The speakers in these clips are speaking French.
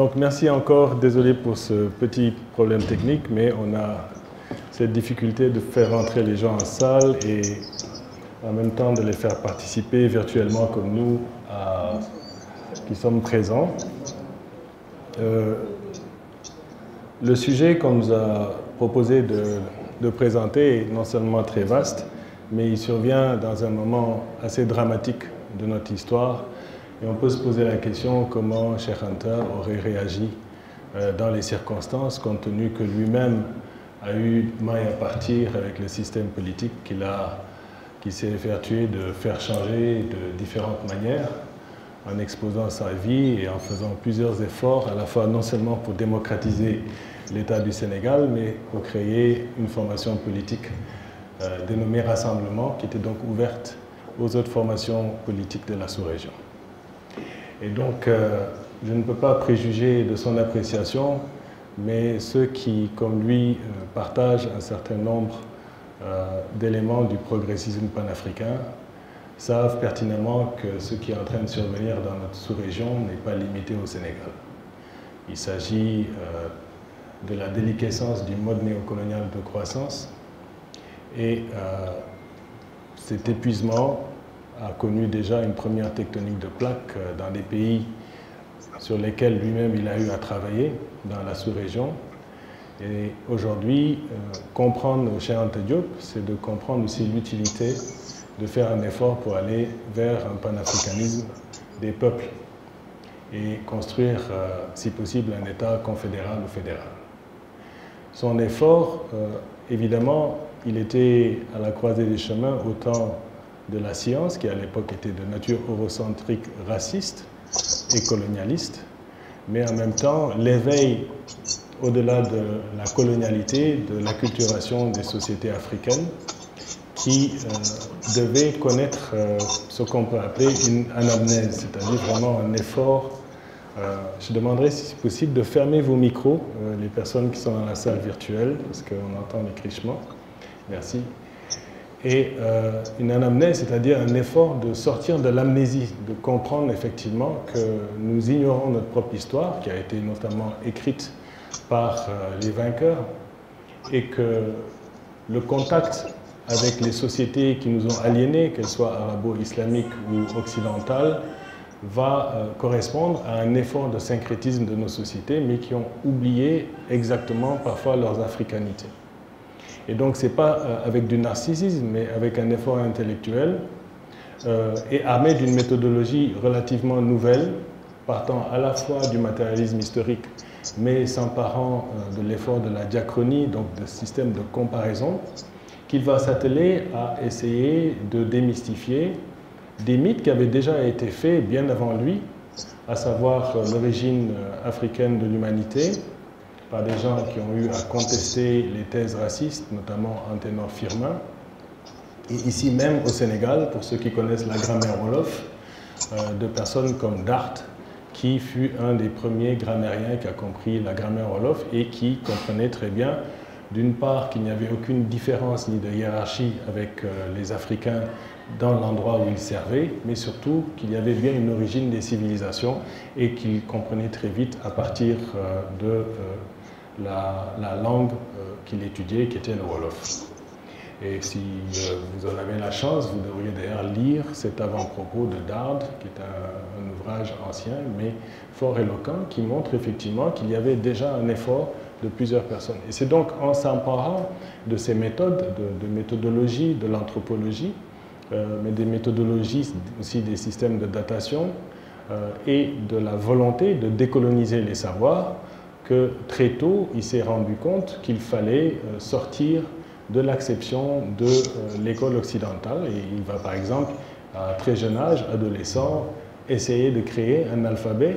Donc merci encore, désolé pour ce petit problème technique, mais on a cette difficulté de faire rentrer les gens en salle et en même temps de les faire participer virtuellement comme nous qui sommes présents. Le sujet qu'on nous a proposé de présenter est non seulement très vaste, mais il survient dans un moment assez dramatique de notre histoire. Et on peut se poser la question comment Cheikh Anta aurait réagi dans les circonstances, compte tenu que lui-même a eu maille à partir avec le système politique qui s'est évertué de faire changer de différentes manières, en exposant sa vie et en faisant plusieurs efforts, à la fois non seulement pour démocratiser l'État du Sénégal, mais pour créer une formation politique dénommée Rassemblement, qui était donc ouverte aux autres formations politiques de la sous-région. Et donc, je ne peux pas préjuger de son appréciation, mais ceux qui, comme lui, partagent un certain nombre d'éléments du progressisme panafricain savent pertinemment que ce qui est en train de survenir dans notre sous-région n'est pas limité au Sénégal. Il s'agit de la déliquescence du mode néocolonial de croissance et cet épuisement a connu déjà une première tectonique de plaques dans des pays sur lesquels lui-même il a eu à travailler dans la sous-région. Et aujourd'hui, comprendre Cheikh Anta Diop, c'est de comprendre aussi l'utilité de faire un effort pour aller vers un panafricanisme des peuples et construire, si possible, un État confédéral ou fédéral. Son effort, évidemment, il était à la croisée des chemins autant de la science, qui à l'époque était de nature eurocentrique, raciste et colonialiste, mais en même temps l'éveil au-delà de la colonialité, de l'acculturation des sociétés africaines qui devaient connaître ce qu'on peut appeler une anamnèse, c'est-à-dire vraiment un effort. Je demanderai si c'est possible de fermer vos micros, les personnes qui sont dans la salle virtuelle, parce qu'on entend les crichements. Merci. Et une anamnèse, c'est-à-dire un effort de sortir de l'amnésie, de comprendre effectivement que nous ignorons notre propre histoire, qui a été notamment écrite par les vainqueurs, et que le contact avec les sociétés qui nous ont aliénés, qu'elles soient arabo-islamiques ou occidentales, va correspondre à un effort de syncrétisme de nos sociétés, mais qui ont oublié exactement parfois leurs africanités. Et donc, ce n'est pas avec du narcissisme, mais avec un effort intellectuel et armé d'une méthodologie relativement nouvelle, partant à la fois du matérialisme historique, mais s'emparant de l'effort de la diachronie, donc de système de comparaison, qu'il va s'atteler à essayer de démystifier des mythes qui avaient déjà été faits bien avant lui, à savoir l'origine africaine de l'humanité, par des gens qui ont eu à contester les thèses racistes, notamment Anténor Firmin. Et ici même au Sénégal, pour ceux qui connaissent la grammaire wolof, de personnes comme Dart, qui fut un des premiers grammairiens qui a compris la grammaire wolof et qui comprenait très bien, d'une part, qu'il n'y avait aucune différence ni de hiérarchie avec les Africains dans l'endroit où ils servaient, mais surtout qu'il y avait bien une origine des civilisations et qu'il comprenait très vite à partir de la langue qu'il étudiait, qui était le wolof. Et si vous en avez la chance, vous devriez d'ailleurs lire cet avant-propos de Dard, qui est un ouvrage ancien, mais fort éloquent, qui montre effectivement qu'il y avait déjà un effort de plusieurs personnes. Et c'est donc en s'emparant de ces méthodes, de méthodologie, de l'anthropologie, mais des méthodologies aussi des systèmes de datation et de la volonté de décoloniser les savoirs, que très tôt, il s'est rendu compte qu'il fallait sortir de l'acception de l'école occidentale. Et il va par exemple, à très jeune âge, adolescent, essayer de créer un alphabet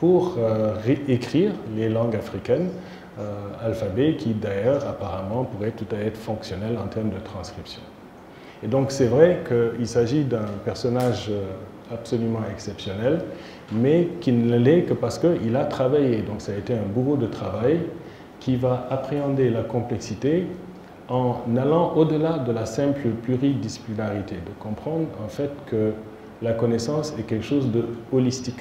pour écrire les langues africaines, alphabet qui d'ailleurs apparemment pourrait tout à fait être fonctionnel en termes de transcription. Et donc c'est vrai qu'il s'agit d'un personnage absolument exceptionnel, mais qui ne l'est que parce qu'il a travaillé. Donc ça a été un bourreau de travail qui va appréhender la complexité en allant au-delà de la simple pluridisciplinarité, de comprendre en fait que la connaissance est quelque chose de holistique.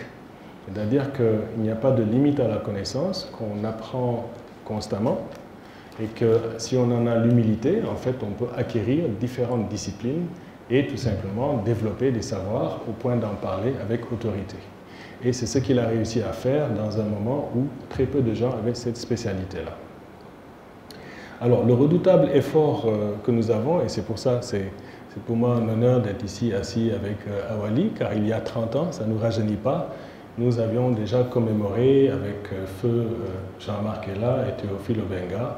C'est-à-dire qu'il n'y a pas de limite à la connaissance, qu'on apprend constamment, et que si on en a l'humilité, en fait, on peut acquérir différentes disciplines et tout simplement développer des savoirs au point d'en parler avec autorité. Et c'est ce qu'il a réussi à faire dans un moment où très peu de gens avaient cette spécialité-là. Alors, le redoutable effort que nous avons, et c'est pour ça, c'est pour moi un honneur d'être ici assis avec Awali, car il y a 30 ans, ça ne nous rajeunit pas, nous avions déjà commémoré avec feu Jean-Marc Ella et Théophile Obenga,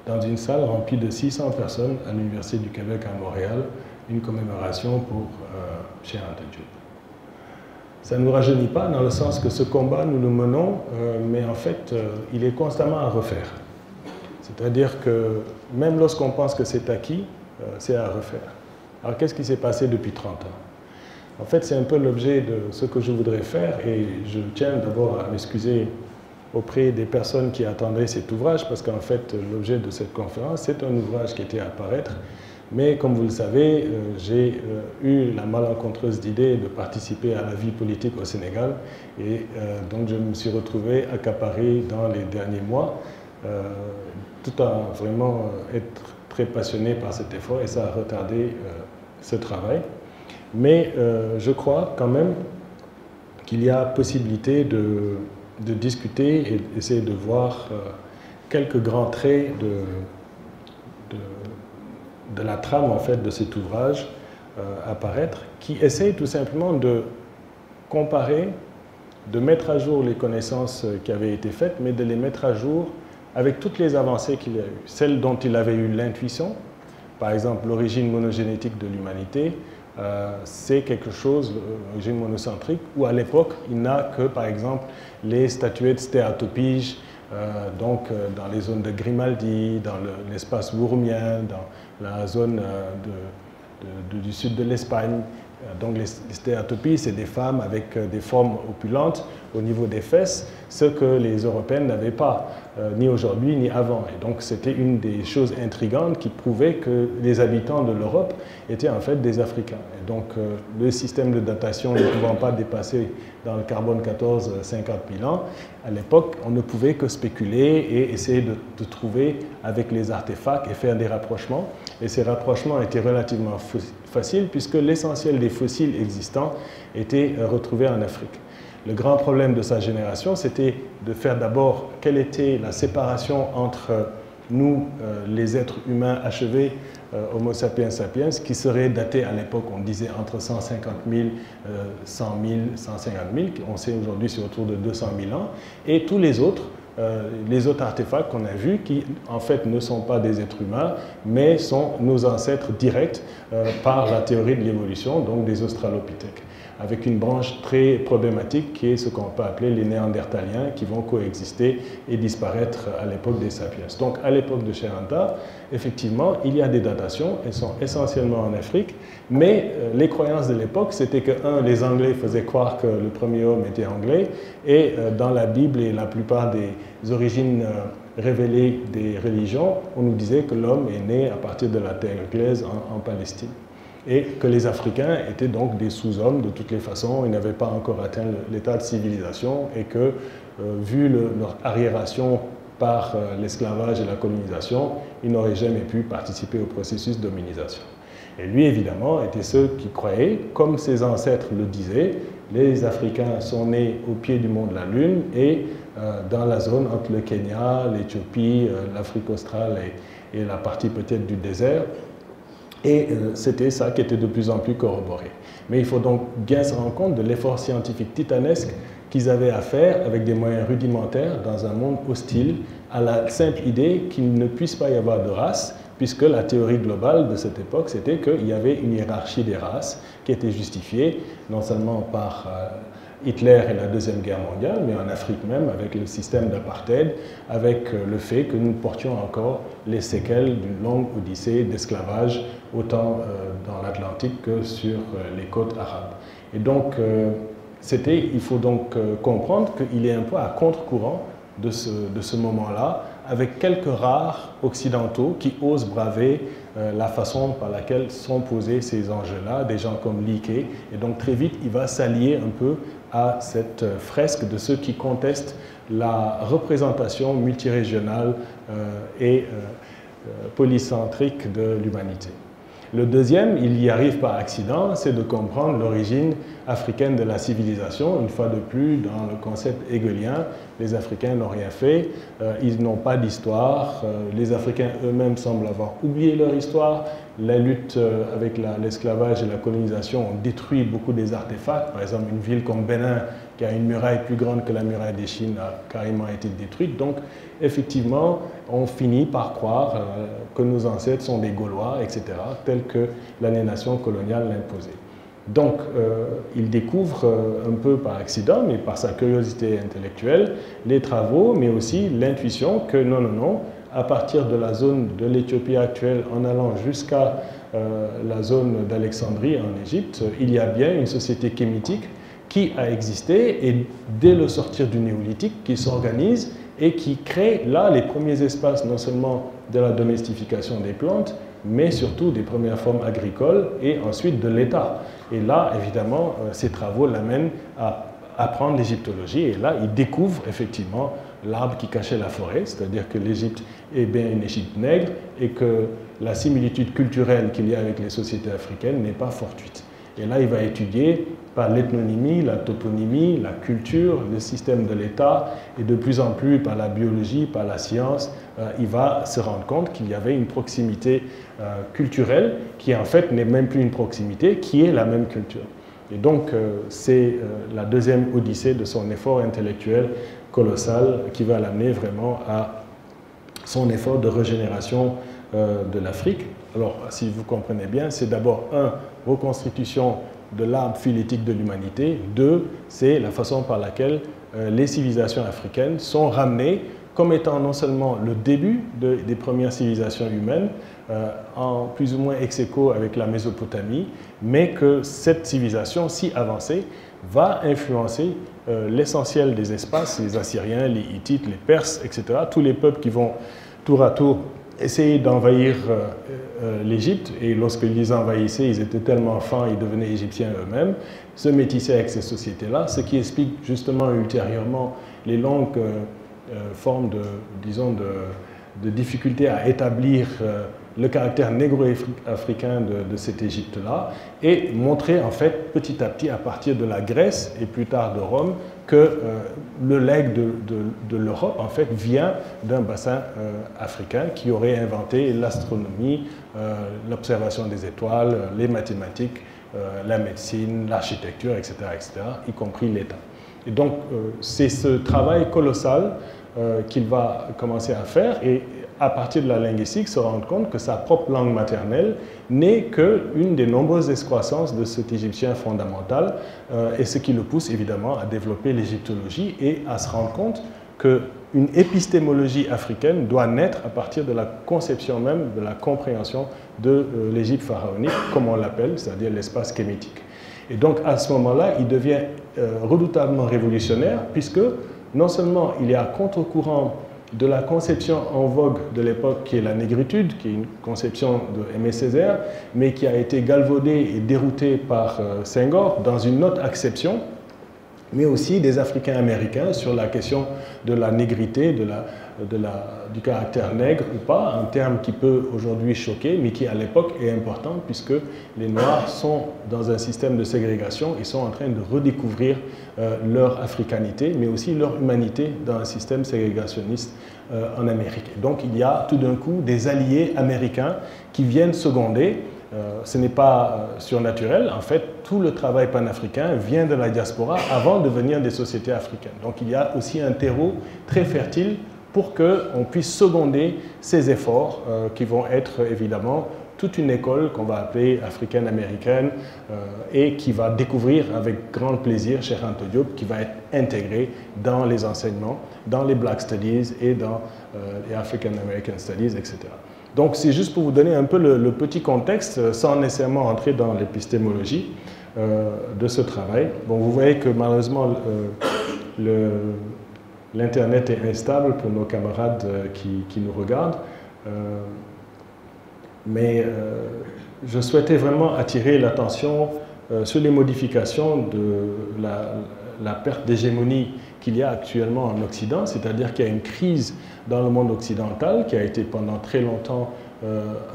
dans une salle remplie de 600 personnes à l'Université du Québec à Montréal, une commémoration pour Cheikh Anta Diop. Ça ne nous rajeunit pas dans le sens que ce combat, nous le menons, mais en fait, il est constamment à refaire. C'est-à-dire que même lorsqu'on pense que c'est acquis, c'est à refaire. Alors qu'est-ce qui s'est passé depuis 30 ans? En fait, c'est un peu l'objet de ce que je voudrais faire, et je tiens d'abord à m'excuser auprès des personnes qui attendaient cet ouvrage, parce qu'en fait, l'objet de cette conférence, c'est un ouvrage qui était à apparaître, mais comme vous le savez, j'ai eu la malencontreuse idée de participer à la vie politique au Sénégal, et donc je me suis retrouvé accaparé dans les derniers mois, tout en vraiment être très passionné par cet effort, et ça a retardé ce travail. Mais je crois quand même qu'il y a possibilité de discuter et d'essayer de voir quelques grands traits de la trame en fait de cet ouvrage apparaître, qui essaie tout simplement de comparer, de mettre à jour les connaissances qui avaient été faites, mais de les mettre à jour avec toutes les avancées qu'il y a eu. Celles dont il avait eu l'intuition, par exemple l'origine monogénétique de l'humanité, c'est quelque chose, l'origine monocentrique, où à l'époque, il n'a que, par exemple, les statuettes stéatopyges, donc dans les zones de Grimaldi, dans l'espace bourmien, dans la zone du sud de l'Espagne. Donc les stéatopies, c'est des femmes avec des formes opulentes au niveau des fesses, ce que les Européennes n'avaient pas, ni aujourd'hui ni avant. Et donc c'était une des choses intrigantes qui prouvait que les habitants de l'Europe étaient en fait des Africains. Et donc le système de datation ne pouvant pas dépasser dans le carbone 14 50 000 ans, à l'époque on ne pouvait que spéculer et essayer de trouver avec les artefacts et faire des rapprochements. Et ces rapprochements étaient relativement faciles puisque l'essentiel des fossiles existants étaient retrouvés en Afrique. Le grand problème de sa génération, c'était de faire d'abord quelle était la séparation entre nous, les êtres humains achevés, Homo sapiens sapiens, qui serait daté à l'époque, on disait entre 150 000, 100 000, 150 000, on sait aujourd'hui c'est autour de 200 000 ans, et tous les autres artefacts qu'on a vus qui en fait ne sont pas des êtres humains mais sont nos ancêtres directs par la théorie de l'évolution, donc des australopithèques, avec une branche très problématique qui est ce qu'on peut appeler les néandertaliens qui vont coexister et disparaître à l'époque des sapiens. Donc à l'époque de Cheikh Anta, effectivement, il y a des datations, elles sont essentiellement en Afrique, mais les croyances de l'époque, c'était que, les Anglais faisaient croire que le premier homme était anglais, et dans la Bible et la plupart des origines révélées des religions, on nous disait que l'homme est né à partir de la terre anglaise en Palestine. Et que les Africains étaient donc des sous-hommes de toutes les façons, ils n'avaient pas encore atteint l'état de civilisation, et que, vu leur arriération par l'esclavage et la colonisation, ils n'auraient jamais pu participer au processus d'hominisation. Et lui, évidemment, était ceux qui croyaient, comme ses ancêtres le disaient, les Africains sont nés au pied du mont de la Lune et dans la zone entre le Kenya, l'Éthiopie, l'Afrique australe et la partie peut-être du désert. Et c'était ça qui était de plus en plus corroboré. Mais il faut donc bien se rendre compte de l'effort scientifique titanesque qu'ils avaient à faire avec des moyens rudimentaires dans un monde hostile à la simple idée qu'il ne puisse pas y avoir de race, puisque la théorie globale de cette époque, c'était qu'il y avait une hiérarchie des races qui était justifiée non seulement par Hitler et la Deuxième Guerre mondiale, mais en Afrique même, avec le système d'apartheid, avec le fait que nous portions encore les séquelles d'une longue odyssée d'esclavage, autant dans l'Atlantique que sur les côtes arabes. Et donc, il faut donc comprendre qu'il est un peu à contre-courant de ce moment-là, avec quelques rares occidentaux qui osent braver la façon par laquelle sont posés ces enjeux-là, des gens comme Leakey. Et donc très vite, il va s'allier un peu à cette fresque de ceux qui contestent la représentation multirégionale et polycentrique de l'humanité. Le deuxième, il y arrive par accident, c'est de comprendre l'origine africaine de la civilisation. Une fois de plus, dans le concept hegelien, les Africains n'ont rien fait, ils n'ont pas d'histoire, les Africains eux-mêmes semblent avoir oublié leur histoire. La lutte avec l'esclavage et la colonisation ont détruit beaucoup des artefacts. Par exemple, une ville comme Bénin, qui a une muraille plus grande que la muraille des Chines, a carrément été détruite. Donc, effectivement, on finit par croire que nos ancêtres sont des Gaulois, etc., tels que l'aliénation coloniale l'imposait. Donc, il découvre un peu par accident, mais par sa curiosité intellectuelle, les travaux, mais aussi l'intuition que non, non, non, à partir de la zone de l'Éthiopie actuelle en allant jusqu'à la zone d'Alexandrie en Égypte, il y a bien une société kémitique qui a existé et dès le sortir du néolithique, qui s'organise et qui crée là les premiers espaces non seulement de la domestication des plantes, mais surtout des premières formes agricoles et ensuite de l'État. Et là, évidemment, ces travaux l'amènent à apprendre l'égyptologie et là, il découvre effectivement l'arbre qui cachait la forêt, c'est-à-dire que l'Égypte est bien une Égypte nègre et que la similitude culturelle qu'il y a avec les sociétés africaines n'est pas fortuite. Et là, il va étudier par l'ethnonymie, la toponymie, la culture, le système de l'État, et de plus en plus par la biologie, par la science, il va se rendre compte qu'il y avait une proximité culturelle qui en fait n'est même plus une proximité, qui est la même culture. Et donc, c'est la deuxième odyssée de son effort intellectuel colossal qui va l'amener vraiment à son effort de régénération de l'Afrique. Alors, si vous comprenez bien, c'est d'abord, reconstitution de l'arbre phylétique de l'humanité. 2, c'est la façon par laquelle les civilisations africaines sont ramenées comme étant non seulement le début des premières civilisations humaines, en plus ou moins ex aequo avec la Mésopotamie, mais que cette civilisation si avancée va influencer l'essentiel des espaces, les Assyriens, les Hittites, les Perses, etc., tous les peuples qui vont tour à tour essayer d'envahir l'Égypte, et lorsqu'ils les envahissaient, ils étaient tellement fins, ils devenaient égyptiens eux-mêmes, se métissaient avec ces sociétés-là, ce qui explique justement ultérieurement les longues formes de difficulté à établir le caractère négro-africain de cette Égypte-là, et montrer en fait petit à petit à partir de la Grèce et plus tard de Rome que le legs de l'Europe en fait vient d'un bassin africain qui aurait inventé l'astronomie, l'observation des étoiles, les mathématiques, la médecine, l'architecture, etc., y compris l'État. Et donc c'est ce travail colossal qu'il va commencer à faire, et à partir de la linguistique, se rendre compte que sa propre langue maternelle n'est qu'une des nombreuses excroissances de cet égyptien fondamental, et ce qui le pousse évidemment à développer l'égyptologie et à se rendre compte qu'une épistémologie africaine doit naître à partir de la conception même, de la compréhension de l'Égypte pharaonique, comme on l'appelle, c'est-à-dire l'espace kémitique. Et donc à ce moment-là, il devient redoutablement révolutionnaire, puisque non seulement il est à contre-courant de la conception en vogue de l'époque qui est la négritude, qui est une conception de Aimé Césaire, mais qui a été galvaudée et déroutée par Senghor dans une autre acception, mais aussi des Africains américains sur la question de la négrité, du caractère nègre ou pas, un terme qui peut aujourd'hui choquer, mais qui à l'époque est important puisque les Noirs sont dans un système de ségrégation et sont en train de redécouvrir leur africanité, mais aussi leur humanité dans un système ségrégationniste en Amérique. Et donc il y a tout d'un coup des alliés américains qui viennent seconder. Ce n'est pas surnaturel, en fait, tout le travail panafricain vient de la diaspora avant de venir des sociétés africaines. Donc il y a aussi un terreau très fertile pour qu'on puisse seconder ces efforts qui vont être évidemment toute une école qu'on va appeler africaine-américaine et qui va découvrir avec grand plaisir Cheikh Anta Diop, qui va être intégré dans les enseignements, dans les Black Studies et dans les African American Studies, etc. Donc c'est juste pour vous donner un peu le petit contexte, sans nécessairement entrer dans l'épistémologie de ce travail. Bon, vous voyez que malheureusement l'Internet est instable pour nos camarades qui nous regardent. Mais je souhaitais vraiment attirer l'attention sur les modifications de la perte d'hégémonie qu'il y a actuellement en Occident, c'est-à-dire qu'il y a une crise dans le monde occidental qui a été pendant très longtemps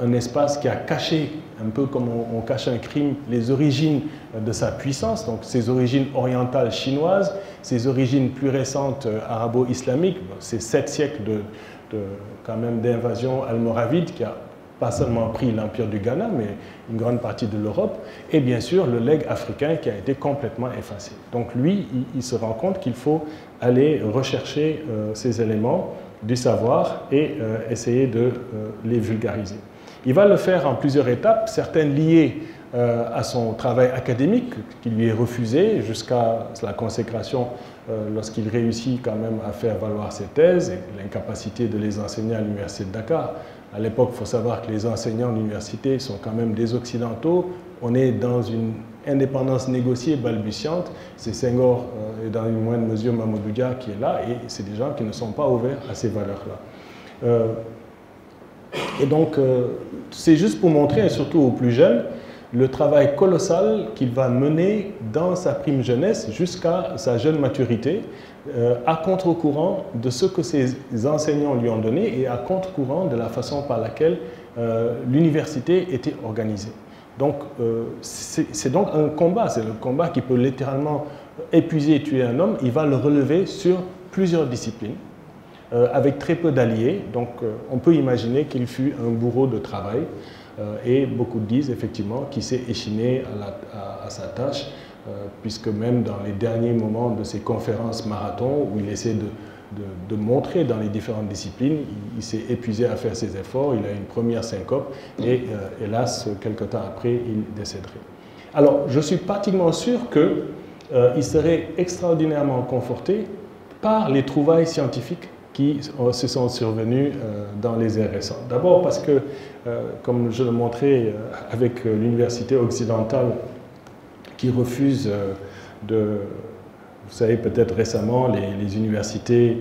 un espace qui a caché, un peu comme on cache un crime, les origines de sa puissance, donc ses origines orientales chinoises, ses origines plus récentes arabo-islamiques, ces 7 siècles quand même d'invasion almoravide qui a pas seulement pris l'empire du Ghana, mais une grande partie de l'Europe, et bien sûr le legs africain qui a été complètement effacé. Donc lui, il se rend compte qu'il faut aller rechercher ces éléments du savoir et essayer de les vulgariser. Il va le faire en plusieurs étapes, certaines liées à son travail académique qui lui est refusé jusqu'à la consécration lorsqu'il réussit quand même à faire valoir ses thèses et l'incapacité de les enseigner à l'université de Dakar. À l'époque, il faut savoir que les enseignants de l'université sont quand même des Occidentaux. On est dans une indépendance négociée balbutiante. C'est Senghor et dans une moindre mesure Mamadou Dia qui est là, et c'est des gens qui ne sont pas ouverts à ces valeurs-là. Et donc, c'est juste pour montrer, et surtout aux plus jeunes, le travail colossal qu'il va mener dans sa prime jeunesse jusqu'à sa jeune maturité, à contre-courant de ce que ses enseignants lui ont donné et à contre-courant de la façon par laquelle l'université était organisée. Donc, c'est donc un combat, c'est le combat qui peut littéralement épuiser et tuer un homme. Il va le relever sur plusieurs disciplines, avec très peu d'alliés. Donc, on peut imaginer qu'il fut un bourreau de travail. Et beaucoup disent effectivement qu'il s'est échiné à sa tâche, puisque même dans les derniers moments de ses conférences marathon, où il essaie de montrer dans les différentes disciplines, il s'est épuisé à faire ses efforts, il a une première syncope, et hélas, quelque temps après, il décéderait. Alors, je suis pratiquement sûr qu'il serait extraordinairement conforté par les trouvailles scientifiques qui se sont survenus dans les ères récentes. D'abord parce que, comme je le montrais avec l'université occidentale qui refuse vous savez peut-être récemment, les universités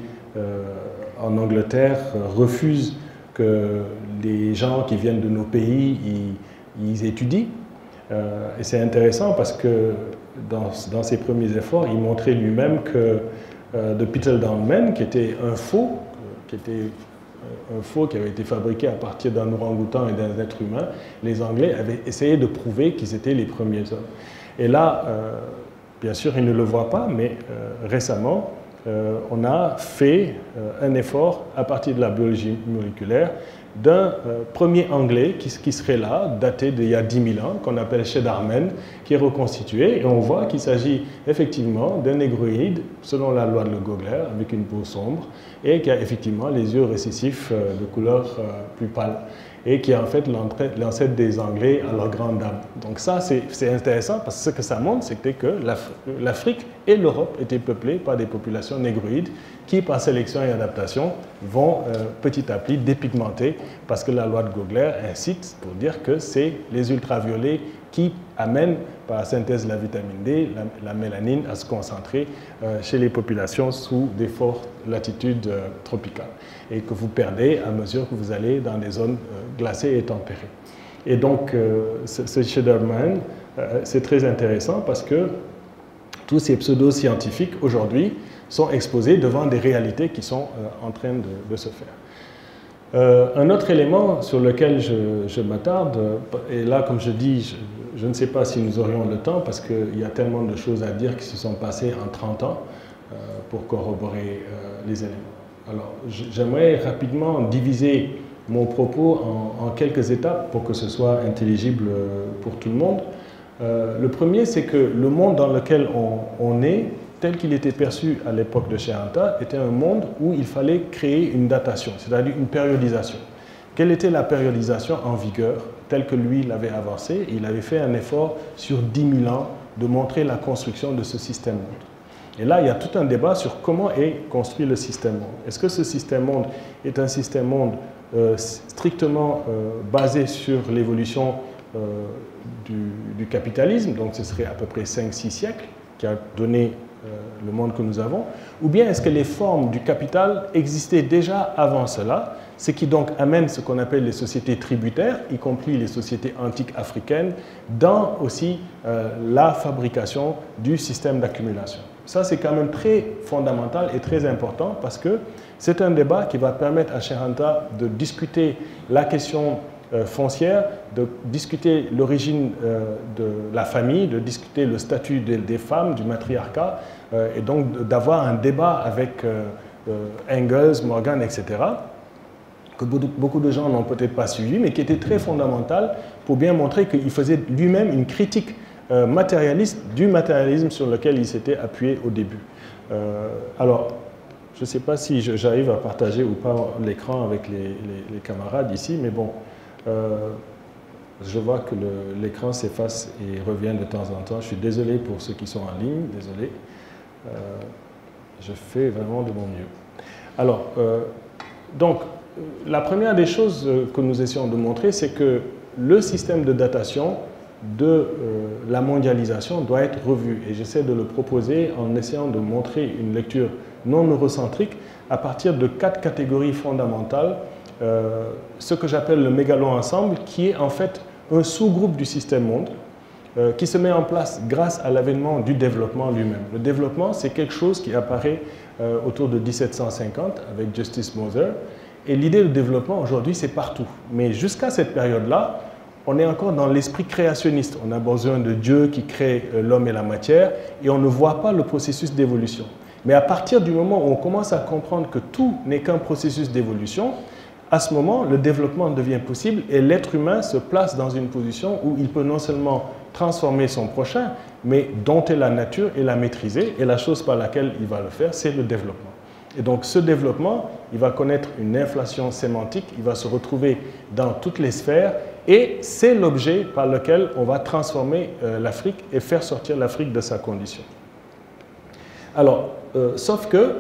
en Angleterre refusent que les gens qui viennent de nos pays ils étudient. Et c'est intéressant parce que dans ses premiers efforts, il montrait lui-même que de Peter Downman, qui était un faux, qui avait été fabriqué à partir d'un orang-outan et d'un être humain, les Anglais avaient essayé de prouver qu'ils étaient les premiers hommes. Et là, bien sûr, ils ne le voient pas, mais récemment, on a fait un effort à partir de la biologie moléculaire d'un premier Anglais qui serait là, daté d'il y a 10 000 ans, qu'on appelle Sheddarman, qui est reconstitué, et on voit qu'il s'agit effectivement d'un négroïde, selon la loi de Le Gogler, avec une peau sombre, et qui a effectivement les yeux récessifs de couleur plus pâle, et qui est en fait l'ancêtre des Anglais à leur grande dame. Donc ça, c'est intéressant, parce que ce que ça montre, c'était que l'Afrique et l'Europe étaient peuplées par des populations négroïdes qui, par sélection et adaptation, vont petit à petit dépigmenter, parce que la loi de Gogler incite pour dire que c'est les ultraviolets qui amènent, par la synthèse de la vitamine D, la mélanine à se concentrer chez les populations sous des fortes latitudes tropicales, et que vous perdez à mesure que vous allez dans des zones glacées et tempérées. Et donc, ce Sheddarman, c'est très intéressant parce que tous ces pseudo-scientifiques, aujourd'hui, sont exposés devant des réalités qui sont en train de se faire. Un autre élément sur lequel je m'attarde, et là, comme je dis, je ne sais pas si nous aurions le temps, parce qu'il y a tellement de choses à dire qui se sont passées en 30 ans pour corroborer les éléments. Alors, j'aimerais rapidement diviser mon propos en quelques étapes pour que ce soit intelligible pour tout le monde. Le premier, c'est que le monde dans lequel on est, tel qu'il était perçu à l'époque de Cheikh Anta, était un monde où il fallait créer une datation, c'est-à-dire une périodisation. Quelle était la périodisation en vigueur, telle que lui l'avait avancée? Il avait fait un effort sur 10 000 ans de montrer la construction de ce système-monde. Et là, il y a tout un débat sur comment est construit le système-monde. Est-ce que ce système-monde est un système-monde strictement basé sur l'évolution du capitalisme, donc ce serait à peu près 5-6 siècles, qui a donné le monde que nous avons, ou bien est-ce que les formes du capital existaient déjà avant cela, ce qui donc amène ce qu'on appelle les sociétés tributaires, y compris les sociétés antiques africaines, dans aussi la fabrication du système d'accumulation. Ça, c'est quand même très fondamental et très important parce que c'est un débat qui va permettre à Cheikh Anta de discuter la question foncière, de discuter l'origine de la famille, de discuter le statut des femmes, du matriarcat, et donc d'avoir un débat avec Engels, Morgan, etc., que beaucoup de gens n'ont peut-être pas suivi, mais qui était très fondamental pour bien montrer qu'il faisait lui-même une critique matérialiste du matérialisme sur lequel il s'était appuyé au début. Alors, je ne sais pas si j'arrive à partager ou pas l'écran avec les camarades ici, mais bon, je vois que l'écran s'efface et revient de temps en temps. Je suis désolé pour ceux qui sont en ligne, désolé. Je fais vraiment de mon mieux. Alors, donc, la première des choses que nous essayons de montrer, c'est que le système de datation de la mondialisation doit être revu. Et j'essaie de le proposer en essayant de montrer une lecture non eurocentrique à partir de 4 catégories fondamentales. Ce que j'appelle le mégalo-ensemble, qui est en fait un sous-groupe du système monde, qui se met en place grâce à l'avènement du développement lui-même. Le développement, c'est quelque chose qui apparaît autour de 1750 avec Justice Moser. Et l'idée de développement, aujourd'hui, c'est partout. Mais jusqu'à cette période-là, on est encore dans l'esprit créationniste. On a besoin de Dieu qui crée l'homme et la matière, et on ne voit pas le processus d'évolution. Mais à partir du moment où on commence à comprendre que tout n'est qu'un processus d'évolution, à ce moment, le développement devient possible et l'être humain se place dans une position où il peut non seulement transformer son prochain, mais dompter la nature et la maîtriser. Et la chose par laquelle il va le faire, c'est le développement. Et donc ce développement, il va connaître une inflation sémantique, il va se retrouver dans toutes les sphères et c'est l'objet par lequel on va transformer l'Afrique et faire sortir l'Afrique de sa condition. Alors, sauf que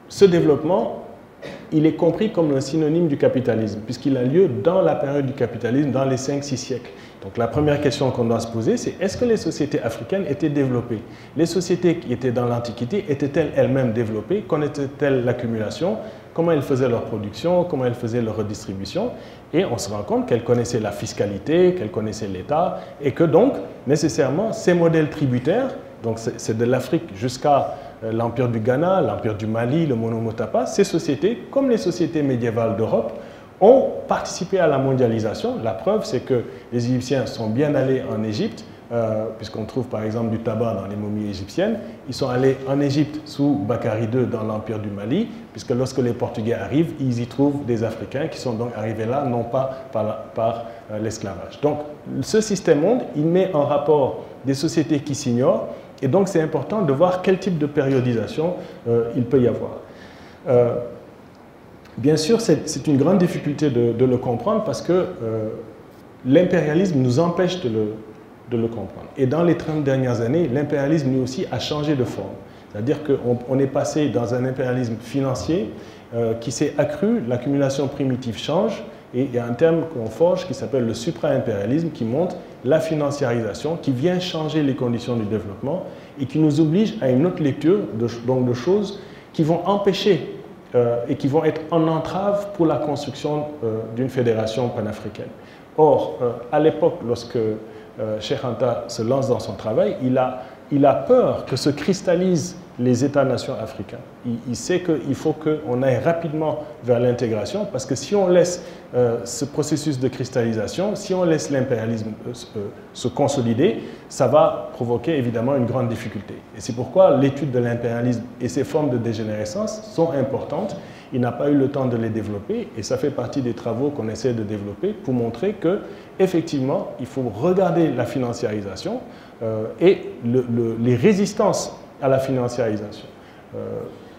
ce développement, il est compris comme un synonyme du capitalisme, puisqu'il a lieu dans la période du capitalisme, dans les 5-6 siècles. Donc la première question qu'on doit se poser, c'est est-ce que les sociétés africaines étaient développées? Les sociétés qui étaient dans l'Antiquité étaient-elles elles-mêmes développées? Connaissaient-elles l'accumulation? Comment elles faisaient leur production? Comment elles faisaient leur redistribution? Et on se rend compte qu'elles connaissaient la fiscalité, qu'elles connaissaient l'État, et que donc, nécessairement, ces modèles tributaires, donc c'est de l'Afrique jusqu'à l'Empire du Ghana, l'Empire du Mali, le Monomotapa, ces sociétés, comme les sociétés médiévales d'Europe, ont participé à la mondialisation. La preuve, c'est que les Égyptiens sont bien allés en Égypte, puisqu'on trouve par exemple du tabac dans les momies égyptiennes. Ils sont allés en Égypte sous Bakary II dans l'Empire du Mali, puisque lorsque les Portugais arrivent, ils y trouvent des Africains qui sont donc arrivés là, non pas par l'esclavage. Donc ce système monde, il met en rapport des sociétés qui s'ignorent, et donc c'est important de voir quel type de périodisation il peut y avoir. Bien sûr, c'est une grande difficulté de le comprendre parce que l'impérialisme nous empêche de le comprendre. Et dans les 30 dernières années, l'impérialisme lui aussi a changé de forme. C'est-à-dire qu'on est passé dans un impérialisme financier qui s'est accru, l'accumulation primitive change, et il y a un terme qu'on forge qui s'appelle le supra-impérialisme qui montre la financiarisation, qui vient changer les conditions du développement et qui nous oblige à une autre lecture de choses qui vont empêcher et qui vont être en entrave pour la construction d'une fédération panafricaine. Or, à l'époque, lorsque Cheikh Anta se lance dans son travail, il a peur que se cristallisent les États-nations africains. Il sait qu'il faut qu'on aille rapidement vers l'intégration parce que si on laisse ce processus de cristallisation, si on laisse l'impérialisme se consolider, ça va provoquer évidemment une grande difficulté. Et c'est pourquoi l'étude de l'impérialisme et ses formes de dégénérescence sont importantes. Il n'a pas eu le temps de les développer et ça fait partie des travaux qu'on essaie de développer pour montrer que effectivement, il faut regarder la financiarisation et les résistances à la financiarisation.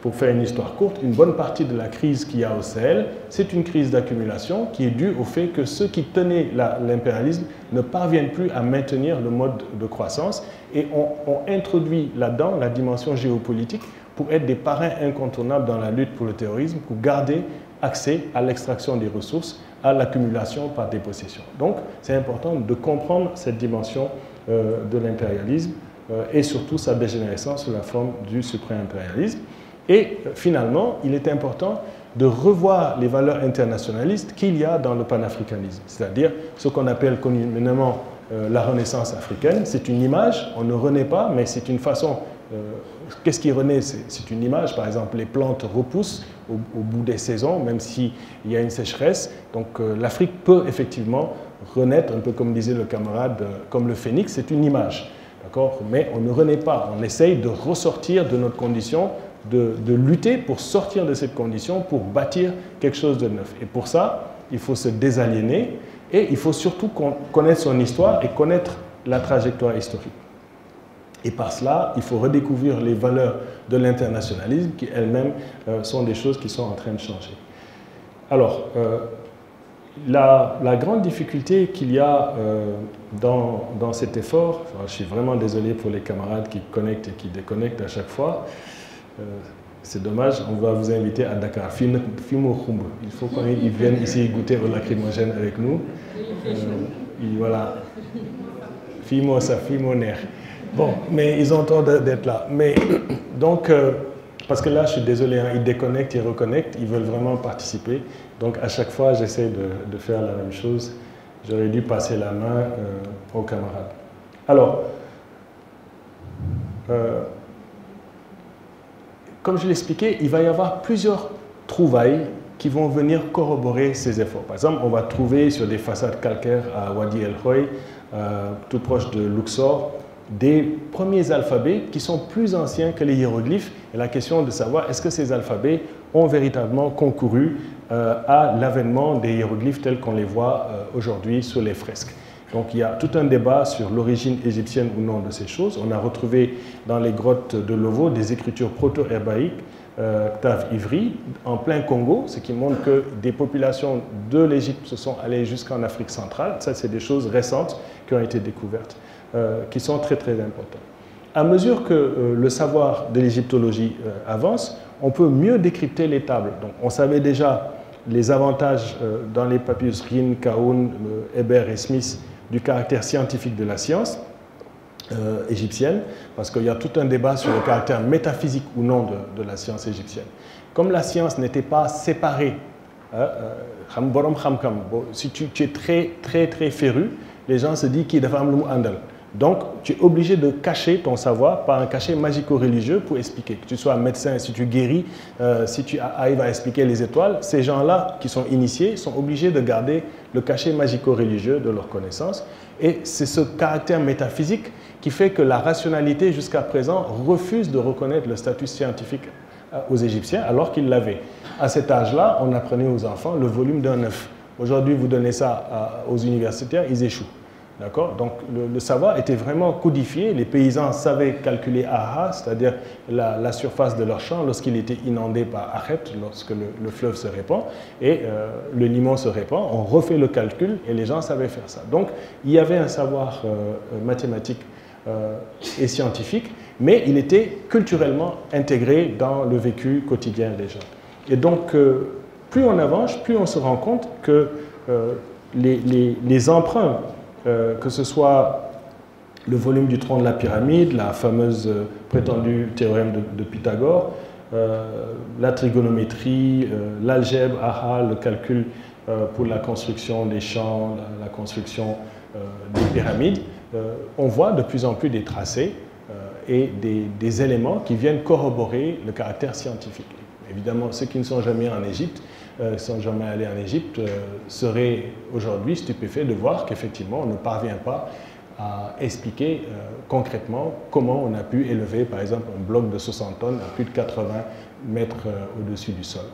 Pour faire une histoire courte, une bonne partie de la crise qu'il y a au Sahel, c'est une crise d'accumulation qui est due au fait que ceux qui tenaient l'impérialisme ne parviennent plus à maintenir le mode de croissance et on introduit là-dedans la dimension géopolitique pour être des parrains incontournables dans la lutte pour le terrorisme, pour garder accès à l'extraction des ressources, à l'accumulation par dépossession. Donc, c'est important de comprendre cette dimension de l'impérialisme et surtout sa dégénérescence sous la forme du supraimpérialisme. Et finalement, il est important de revoir les valeurs internationalistes qu'il y a dans le panafricanisme, c'est-à-dire ce qu'on appelle communément la renaissance africaine. C'est une image, on ne renaît pas, mais c'est une façon. Qu'est-ce qui renaît? C'est une image, par exemple, les plantes repoussent au bout des saisons, même s'il y a une sécheresse. Donc l'Afrique peut effectivement renaître, un peu comme disait le camarade, comme le phénix, c'est une image. Mais on ne renaît pas, on essaye de ressortir de notre condition, de lutter pour sortir de cette condition, pour bâtir quelque chose de neuf. Et pour ça, il faut se désaliéner et il faut surtout connaître son histoire et connaître la trajectoire historique. Et par cela, il faut redécouvrir les valeurs de l'internationalisme qui elles-mêmes sont des choses qui sont en train de changer. Alors, la grande difficulté qu'il y a dans cet effort, je suis vraiment désolé pour les camarades qui connectent et qui déconnectent à chaque fois, c'est dommage, on va vous inviter à Dakar. Fimo Khumba. Il faut qu'ils viennent ici goûter au lacrymogène avec nous. Voilà. Fimo ça, Fimo Ner. Bon, mais ils ont tort d'être là. Mais donc, parce que là, je suis désolé, hein, ils déconnectent, ils reconnectent, ils veulent vraiment participer. Donc, à chaque fois, j'essaie de faire la même chose. J'aurais dû passer la main aux camarades. Alors, comme je l'expliquais, il va y avoir plusieurs trouvailles qui vont venir corroborer ces efforts. Par exemple, on va trouver sur des façades calcaires à Wadi El Hoy, tout proche de Luxor, des premiers alphabets qui sont plus anciens que les hiéroglyphes. Et la question de savoir est-ce que ces alphabets ont véritablement concouru à l'avènement des hiéroglyphes tels qu'on les voit aujourd'hui sur les fresques. Donc il y a tout un débat sur l'origine égyptienne ou non de ces choses. On a retrouvé dans les grottes de Lovo des écritures proto-hébraïques, Ktav Ivri, en plein Congo, ce qui montre que des populations de l'Égypte se sont allées jusqu'en Afrique centrale. Ça, c'est des choses récentes qui ont été découvertes, qui sont très très importantes. À mesure que le savoir de l'égyptologie avance, on peut mieux décrypter les tables. Donc on savait déjà les avantages dans les papyrus Rin, Kaoun, Hébert et Smith du caractère scientifique de la science égyptienne, parce qu'il y a tout un débat sur le caractère métaphysique ou non de la science égyptienne. Comme la science n'était pas séparée, si tu es très féru, les gens se disent qu'il dafa am lu mu andal. Donc, tu es obligé de cacher ton savoir par un cachet magico-religieux pour expliquer. Que tu sois médecin, si tu guéris, si tu arrives à expliquer les étoiles, ces gens-là qui sont initiés sont obligés de garder le cachet magico-religieux de leur connaissance. Et c'est ce caractère métaphysique qui fait que la rationalité, jusqu'à présent, refuse de reconnaître le statut scientifique aux Égyptiens, alors qu'ils l'avaient. À cet âge-là, on apprenait aux enfants le volume d'un œuf. Aujourd'hui, vous donnez ça aux universitaires, ils échouent. D'accord? Donc le savoir était vraiment codifié. Les paysans savaient calculer Aha, c'est-à-dire la surface de leur champ lorsqu'il était inondé par Achet, lorsque le fleuve se répand et le limon se répand. On refait le calcul et les gens savaient faire ça. Donc il y avait un savoir mathématique et scientifique, mais il était culturellement intégré dans le vécu quotidien des gens. Et donc plus on avance, plus on se rend compte que les emprunts, que ce soit le volume du tronc de la pyramide, la fameuse prétendue théorème de Pythagore, la trigonométrie, l'algèbre, Aha, le calcul pour la construction des champs, la construction des pyramides, on voit de plus en plus des tracés et des éléments qui viennent corroborer le caractère scientifique. Évidemment, ceux qui ne sont jamais en Égypte, sont jamais allés en Égypte, seraient aujourd'hui stupéfaits de voir qu'effectivement, on ne parvient pas à expliquer concrètement comment on a pu élever, par exemple, un bloc de 60 tonnes à plus de 80 mètres au-dessus du sol.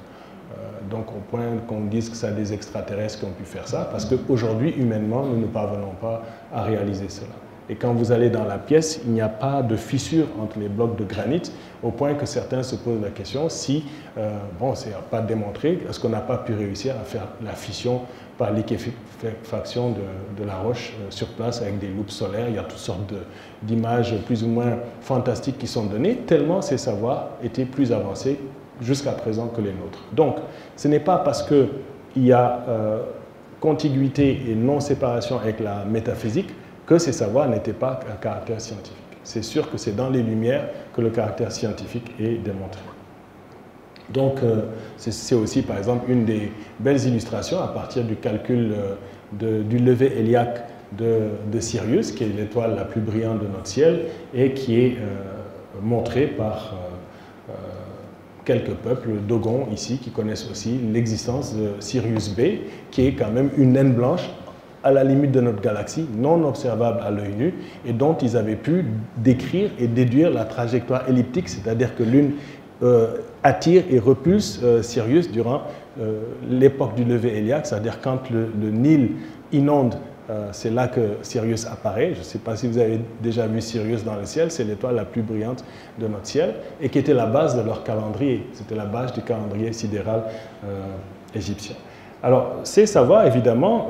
Donc, au point qu'on dise que c'est des extraterrestres qui ont pu faire ça, parce qu'aujourd'hui, humainement, nous ne parvenons pas à réaliser cela. Et quand vous allez dans la pièce, il n'y a pas de fissure entre les blocs de granit, au point que certains se posent la question si, bon, c'est pas démontré, est-ce qu'on n'a pas pu réussir à faire la fission par liquéfaction de la roche sur place avec des loupes solaires. Il y a toutes sortes d'images plus ou moins fantastiques qui sont données, tellement ces savoirs étaient plus avancés jusqu'à présent que les nôtres. Donc, ce n'est pas parce qu'il y a contiguïté et non-séparation avec la métaphysique que ces savoirs n'étaient pas à caractère scientifique. c'est sûr que c'est dans les Lumières que le caractère scientifique est démontré. Donc, c'est aussi, par exemple, une des belles illustrations à partir du calcul du lever héliaque de Sirius, qui est l'étoile la plus brillante de notre ciel, et qui est montrée par quelques peuples, Dogon ici, qui connaissent aussi l'existence de Sirius B, qui est quand même une naine blanche à la limite de notre galaxie, non observable à l'œil nu, et dont ils avaient pu décrire et déduire la trajectoire elliptique, c'est-à-dire que l'une attire et repulse Sirius durant l'époque du lever héliaque, c'est-à-dire quand le Nil inonde, c'est là que Sirius apparaît. Je ne sais pas si vous avez déjà vu Sirius dans le ciel, c'est l'étoile la plus brillante de notre ciel, et qui était la base de leur calendrier, c'était la base du calendrier sidéral égyptien. Alors, ces savoirs, évidemment,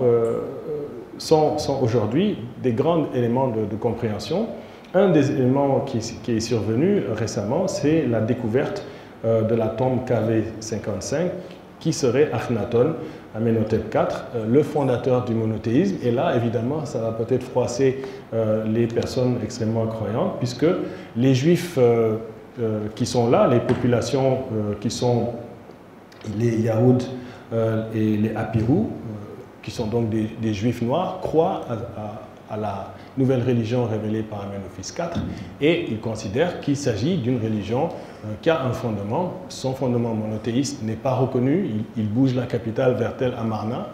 sont aujourd'hui des grands éléments de compréhension. Un des éléments qui est survenu récemment, c'est la découverte de la tombe KV55, qui serait Akhenaton, Amenhotep IV, le fondateur du monothéisme. Et là, évidemment, ça va peut-être froisser les personnes extrêmement croyantes, puisque les Juifs qui sont là, les populations qui sont les Yahoud et les Apirou, qui sont donc des Juifs noirs, croient à la nouvelle religion révélée par Amenhotep IV, et ils considèrent qu'il s'agit d'une religion qui a un fondement. Son fondement monothéiste n'est pas reconnu, il bouge la capitale vers Tel Amarna,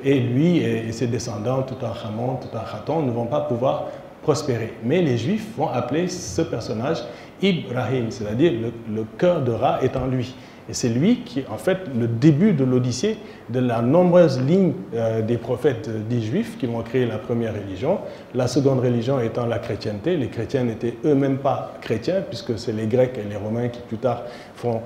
et lui et ses descendants, Toutankhamon, Toutankhaton, ne vont pas pouvoir prospérer. Mais les Juifs vont appeler ce personnage Ibrahim, c'est-à-dire le cœur de Ra est en lui. Et c'est lui qui est en fait le début de l'Odyssée de la nombreuse ligne des prophètes dits juifs qui vont créer la première religion. La seconde religion étant la chrétienté. Les chrétiens n'étaient eux-mêmes pas chrétiens, puisque c'est les Grecs et les Romains qui plus tard font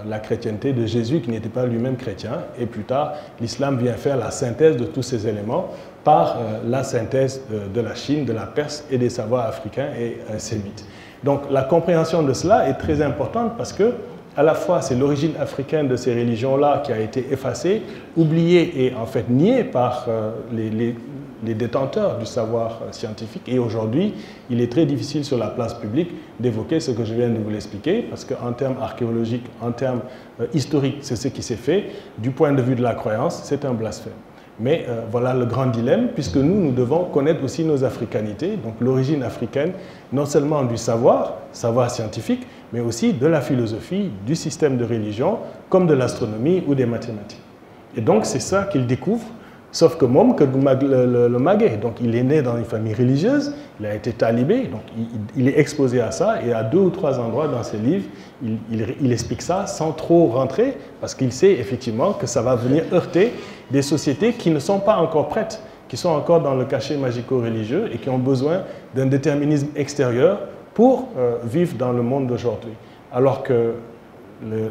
la chrétienté de Jésus, qui n'était pas lui-même chrétien. Et plus tard, l'islam vient faire la synthèse de tous ces éléments par la synthèse de la Chine, de la Perse et des savoirs africains et sémites. Donc la compréhension de cela est très importante parce que à la fois, c'est l'origine africaine de ces religions-là qui a été effacée, oubliée et en fait niée par les détenteurs du savoir scientifique. Et aujourd'hui, il est très difficile sur la place publique d'évoquer ce que je viens de vous l'expliquer, parce qu'en termes archéologiques, en termes historiques, c'est ce qui s'est fait. Du point de vue de la croyance, c'est un blasphème. Mais voilà le grand dilemme, puisque nous devons connaître aussi nos africanités, donc l'origine africaine, non seulement du savoir scientifique, mais aussi de la philosophie, du système de religion, comme de l'astronomie ou des mathématiques. Et donc c'est ça qu'il découvre, sauf que Mom, le Maguet, donc il est né dans une famille religieuse, il a été talibé, donc il est exposé à ça, et à 2 ou 3 endroits dans ses livres, il explique ça sans trop rentrer, parce qu'il sait effectivement que ça va venir heurter des sociétés qui ne sont pas encore prêtes, qui sont encore dans le cachet magico-religieux et qui ont besoin d'un déterminisme extérieur pour vivre dans le monde d'aujourd'hui. Alors que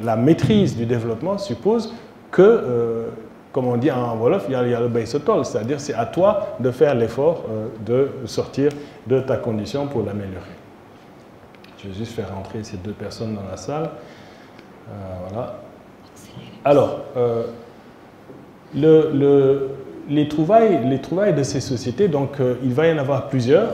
la maîtrise du développement suppose que, comme on dit en Wolof, il y a le Baïsotol, c'est-à-dire c'est à toi de faire l'effort de sortir de ta condition pour l'améliorer. Je vais juste faire rentrer ces 2 personnes dans la salle. Voilà. Alors, les trouvailles de ces sociétés, donc il va y en avoir plusieurs.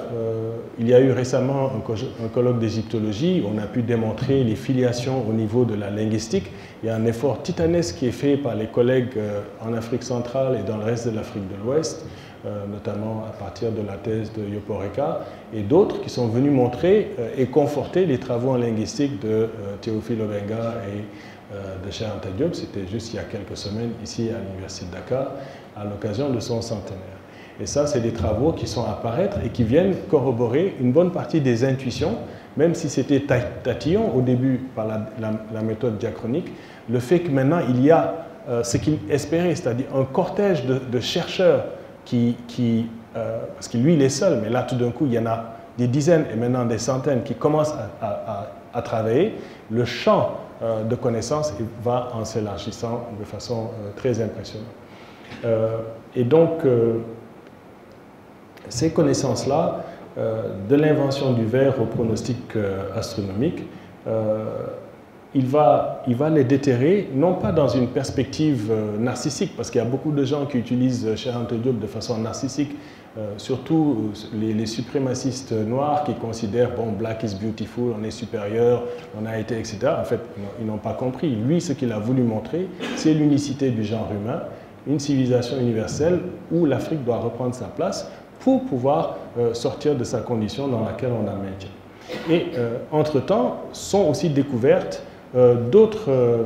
Il y a eu récemment un colloque d'égyptologie, on a pu démontrer les filiations au niveau de la linguistique. Il y a un effort titanesque qui est fait par les collègues en Afrique centrale et dans le reste de l'Afrique de l'Ouest, notamment à partir de la thèse de Yoporeka et d'autres qui sont venus montrer et conforter les travaux en linguistique de Théophile Obenga et de Cheikh Anta Diop. C'était juste il y a quelques semaines ici à l'Université de Dakar à l'occasion de son centenaire. Et ça, c'est des travaux qui sont à apparaître et qui viennent corroborer une bonne partie des intuitions, même si c'était tatillon au début par la méthode diachronique, le fait que maintenant il y a ce qu'il espérait, c'est-à-dire un cortège de chercheurs parce que lui il est seul, mais là tout d'un coup il y en a des dizaines et maintenant des centaines qui commencent à travailler, le champ de connaissances va en s'élargissant de façon très impressionnante. Et donc, ces connaissances-là, de l'invention du verre au pronostic astronomique, il va les déterrer, non pas dans une perspective narcissique, parce qu'il y a beaucoup de gens qui utilisent Cheikh Anta Diop de façon narcissique, surtout les suprémacistes noirs qui considèrent, bon, black is beautiful, on est supérieur, on a été, etc. En fait, ils n'ont pas compris. Lui, ce qu'il a voulu montrer, c'est l'unicité du genre humain, une civilisation universelle où l'Afrique doit reprendre sa place pour pouvoir sortir de sa condition dans laquelle on la maintient. Et entre-temps, sont aussi découvertes d'autres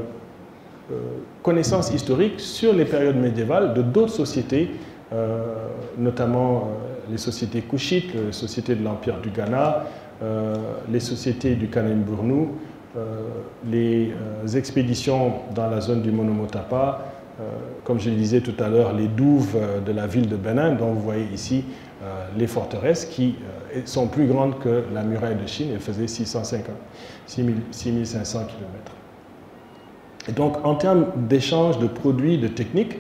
connaissances historiques sur les périodes médiévales de d'autres sociétés, notamment les sociétés couchites, les sociétés de l'Empire du Ghana, les sociétés du Kanem-Bornou, les expéditions dans la zone du Monomotapa, comme je le disais tout à l'heure, les douves de la ville de Bénin, dont vous voyez ici les forteresses qui sont plus grandes que la muraille de Chine. Elles faisaient 6500 km. Et donc, en termes d'échange de produits, de techniques,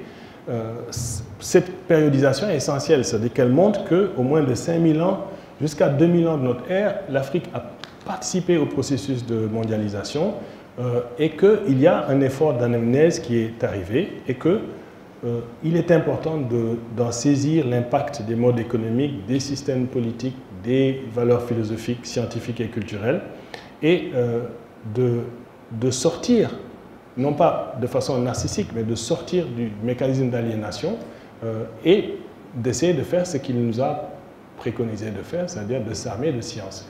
cette périodisation est essentielle. C'est-à-dire qu'elle montre qu'au moins de 5000 ans jusqu'à 2000 ans de notre ère, l'Afrique a participé au processus de mondialisation et qu'il y a un effort d'anamnèse qui est arrivé et qu'il est important d'en saisir l'impact des modes économiques, des systèmes politiques, des valeurs philosophiques, scientifiques et culturelles et de sortir, non pas de façon narcissique, mais de sortir du mécanisme d'aliénation et d'essayer de faire ce qu'il nous a préconisé de faire, c'est-à-dire de s'armer de science.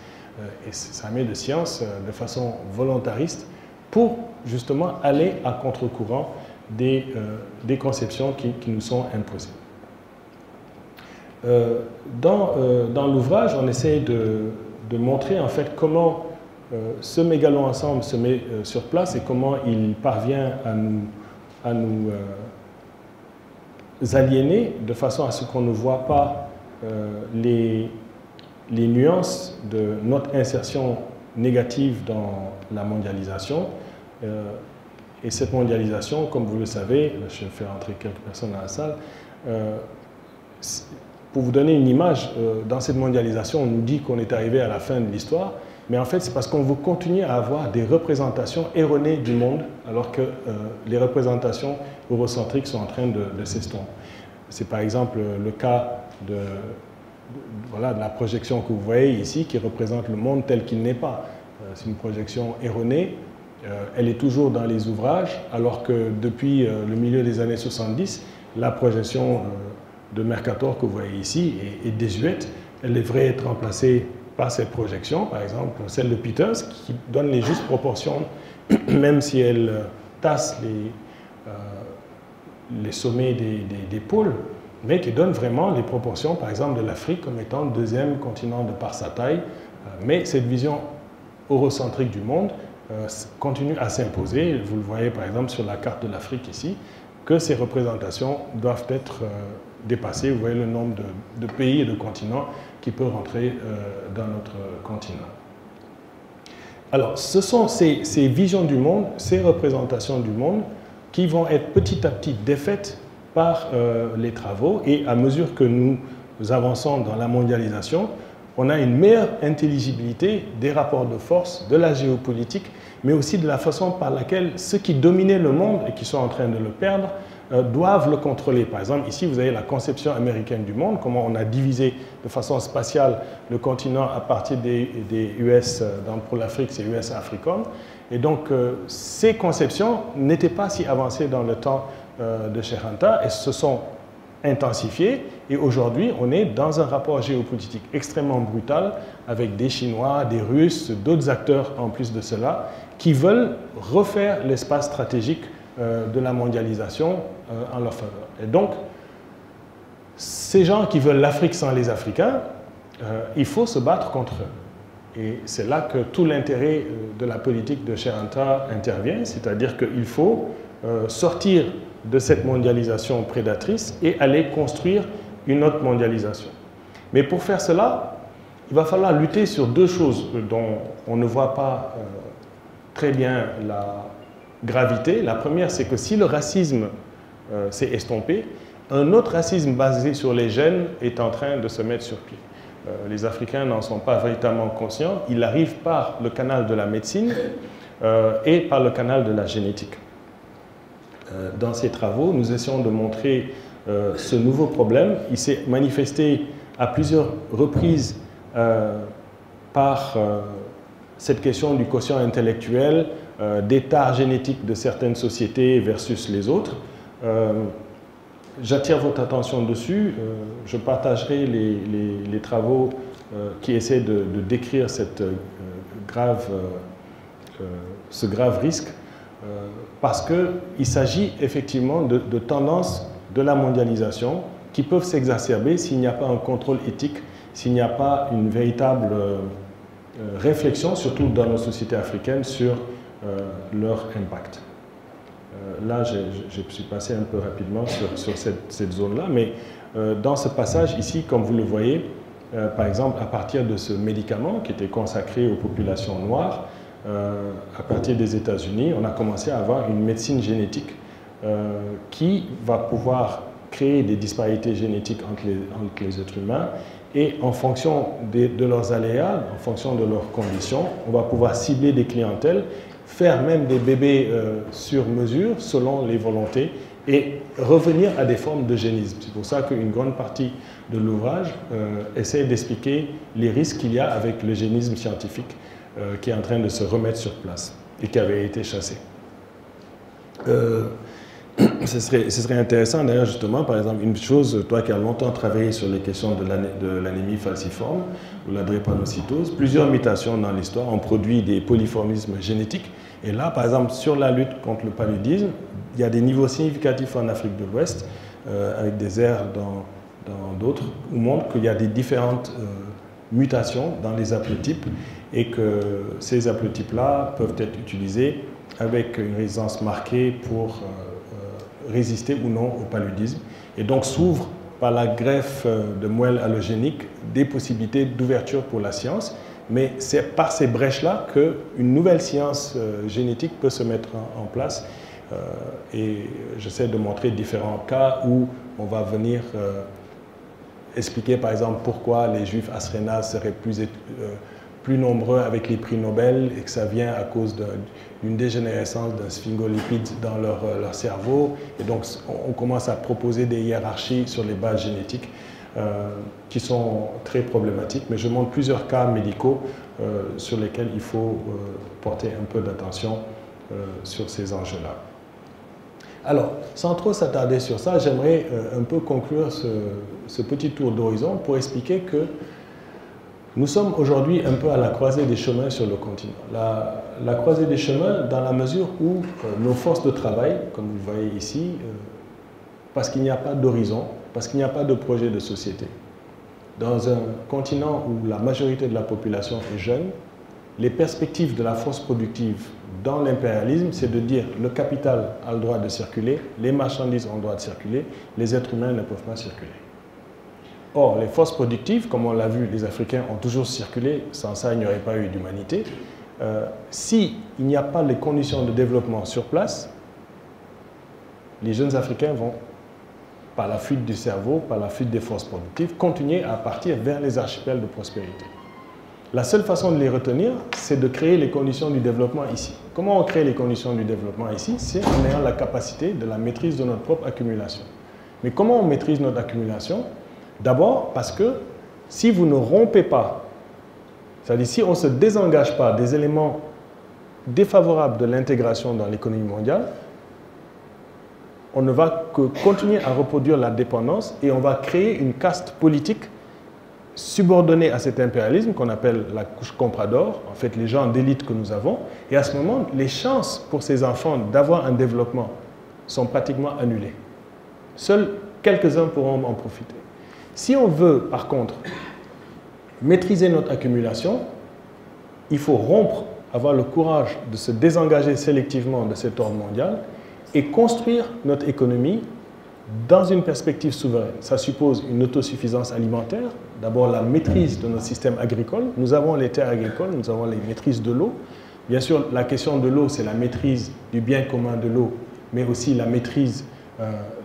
Et s'armer de science de façon volontariste pour justement aller à contre-courant des conceptions qui nous sont imposées. Dans l'ouvrage, on essaie de montrer en fait comment ce mégalo-ensemble se met sur place et comment il parvient à nous aliéner de façon à ce qu'on ne voit pas les nuances de notre insertion négative dans la mondialisation. Et cette mondialisation, comme vous le savez, je fais entrer quelques personnes dans la salle, pour vous donner une image, dans cette mondialisation, on nous dit qu'on est arrivé à la fin de l'histoire, mais en fait, c'est parce qu'on veut continuer à avoir des représentations erronées du monde, alors que les représentations eurocentriques sont en train de s'estomper. C'est par exemple le cas de la projection que vous voyez ici, qui représente le monde tel qu'il n'est pas. C'est une projection erronée. Elle est toujours dans les ouvrages, alors que depuis le milieu des années 70, la projection de Mercator que vous voyez ici est désuète. Elle devrait être remplacée par cette projection, par exemple celle de Peters, qui donne les justes proportions, même si elle tasse les sommets des pôles, mais qui donne vraiment les proportions, par exemple, de l'Afrique comme étant le deuxième continent de par sa taille. Mais cette vision eurocentrique du monde continue à s'imposer. Vous le voyez, par exemple, sur la carte de l'Afrique ici, que ces représentations doivent être dépassées. Vous voyez le nombre de pays et de continents qui peuvent rentrer dans notre continent. Alors, ce sont ces visions du monde, ces représentations du monde qui vont être petit à petit défaites par les travaux, et à mesure que nous avançons dans la mondialisation, on a une meilleure intelligibilité des rapports de force, de la géopolitique, mais aussi de la façon par laquelle ceux qui dominaient le monde et qui sont en train de le perdre doivent le contrôler. Par exemple, ici, vous avez la conception américaine du monde, comment on a divisé de façon spatiale le continent à partir des US, pour l'Afrique, c'est US Africom. Et donc, ces conceptions n'étaient pas si avancées dans le temps de Cheikh Anta et se sont intensifiées. Et aujourd'hui, on est dans un rapport géopolitique extrêmement brutal avec des Chinois, des Russes, d'autres acteurs en plus de cela, qui veulent refaire l'espace stratégique de la mondialisation en leur faveur. Et donc, ces gens qui veulent l'Afrique sans les Africains, il faut se battre contre eux. Et c'est là que tout l'intérêt de la politique de Cheikh Anta intervient, c'est-à-dire qu'il faut sortir de cette mondialisation prédatrice et aller construire une autre mondialisation. Mais pour faire cela, il va falloir lutter sur deux choses dont on ne voit pas très bien la gravité. La première, c'est que si le racisme s'est estompé, un autre racisme basé sur les gènes est en train de se mettre sur pied. Les Africains n'en sont pas véritablement conscients. Il arrive par le canal de la médecine et par le canal de la génétique. Dans ces travaux, nous essayons de montrer ce nouveau problème. Il s'est manifesté à plusieurs reprises par cette question du quotient intellectuel, des tares génétiques de certaines sociétés versus les autres. J'attire votre attention dessus. Je partagerai les travaux qui essaient de décrire cette, ce grave risque, parce qu'il s'agit effectivement de tendances de la mondialisation qui peuvent s'exacerber s'il n'y a pas un contrôle éthique, s'il n'y a pas une véritable réflexion, surtout dans nos sociétés africaines, sur leur impact. Là, je suis passé un peu rapidement sur cette zone-là, mais dans ce passage ici, comme vous le voyez, par exemple, à partir de ce médicament qui était consacré aux populations noires, à partir des États-Unis, on a commencé à avoir une médecine génétique qui va pouvoir créer des disparités génétiques entre les êtres humains, et en fonction de leurs aléas, en fonction de leurs conditions, on va pouvoir cibler des clientèles, faire même des bébés sur mesure selon les volontés et revenir à des formes d'eugénisme. C'est pour ça qu'une grande partie de l'ouvrage essaie d'expliquer les risques qu'il y a avec l'eugénisme scientifique qui est en train de se remettre sur place et qui avait été chassé. Ce serait intéressant d'ailleurs justement, par exemple, une chose, toi qui as longtemps travaillé sur les questions de l'anémie falciforme ou la drépanocytose, plusieurs mutations dans l'histoire ont produit des polyformismes génétiques. Et là, par exemple, sur la lutte contre le paludisme, il y a des niveaux significatifs en Afrique de l'Ouest, avec des aires dans d'autres, où montrent qu'il y a des différentes mutations dans les haplotypes et que ces haplotypes-là peuvent être utilisés avec une résistance marquée pour résister ou non au paludisme, et donc s'ouvre par la greffe de moelle allogénique des possibilités d'ouverture pour la science, mais c'est par ces brèches-là qu'une nouvelle science génétique peut se mettre en place, et j'essaie de montrer différents cas où on va venir expliquer par exemple pourquoi les juifs ashkénazes seraient plus nombreux avec les prix Nobel et que ça vient à cause d'une dégénérescence d'un sphingolipide dans leur cerveau. Et donc, on commence à proposer des hiérarchies sur les bases génétiques qui sont très problématiques. Mais je montre plusieurs cas médicaux sur lesquels il faut porter un peu d'attention sur ces enjeux-là. Alors, sans trop s'attarder sur ça, j'aimerais un peu conclure ce petit tour d'horizon pour expliquer que nous sommes aujourd'hui un peu à la croisée des chemins sur le continent. La croisée des chemins dans la mesure où nos forces de travail, comme vous le voyez ici, parce qu'il n'y a pas d'horizon, parce qu'il n'y a pas de projet de société. Dans un continent où la majorité de la population est jeune, les perspectives de la force productive dans l'impérialisme, c'est de dire le capital a le droit de circuler, les marchandises ont le droit de circuler, les êtres humains ne peuvent pas circuler. Or, les forces productives, comme on l'a vu, les Africains ont toujours circulé, sans ça il n'y aurait pas eu d'humanité. S'il n'y a pas les conditions de développement sur place, les jeunes Africains vont, par la fuite du cerveau, par la fuite des forces productives, continuer à partir vers les archipels de prospérité. La seule façon de les retenir, c'est de créer les conditions du développement ici. Comment on crée les conditions du développement ici? C'est en ayant la capacité de la maîtrise de notre propre accumulation. Mais comment on maîtrise notre accumulation? D'abord parce que si vous ne rompez pas, c'est-à-dire si on ne se désengage pas des éléments défavorables de l'intégration dans l'économie mondiale, on ne va que continuer à reproduire la dépendance et on va créer une caste politique subordonnée à cet impérialisme qu'on appelle la couche comprador, en fait les gens d'élite que nous avons, et à ce moment, les chances pour ces enfants d'avoir un développement sont pratiquement annulées. Seuls quelques-uns pourront en profiter. Si on veut, par contre, maîtriser notre accumulation, il faut rompre, avoir le courage de se désengager sélectivement de cet ordre mondial et construire notre économie dans une perspective souveraine. Ça suppose une autosuffisance alimentaire, d'abord la maîtrise de notre système agricole. Nous avons les terres agricoles, nous avons les maîtrises de l'eau. Bien sûr, la question de l'eau, c'est la maîtrise du bien commun de l'eau, mais aussi la maîtrise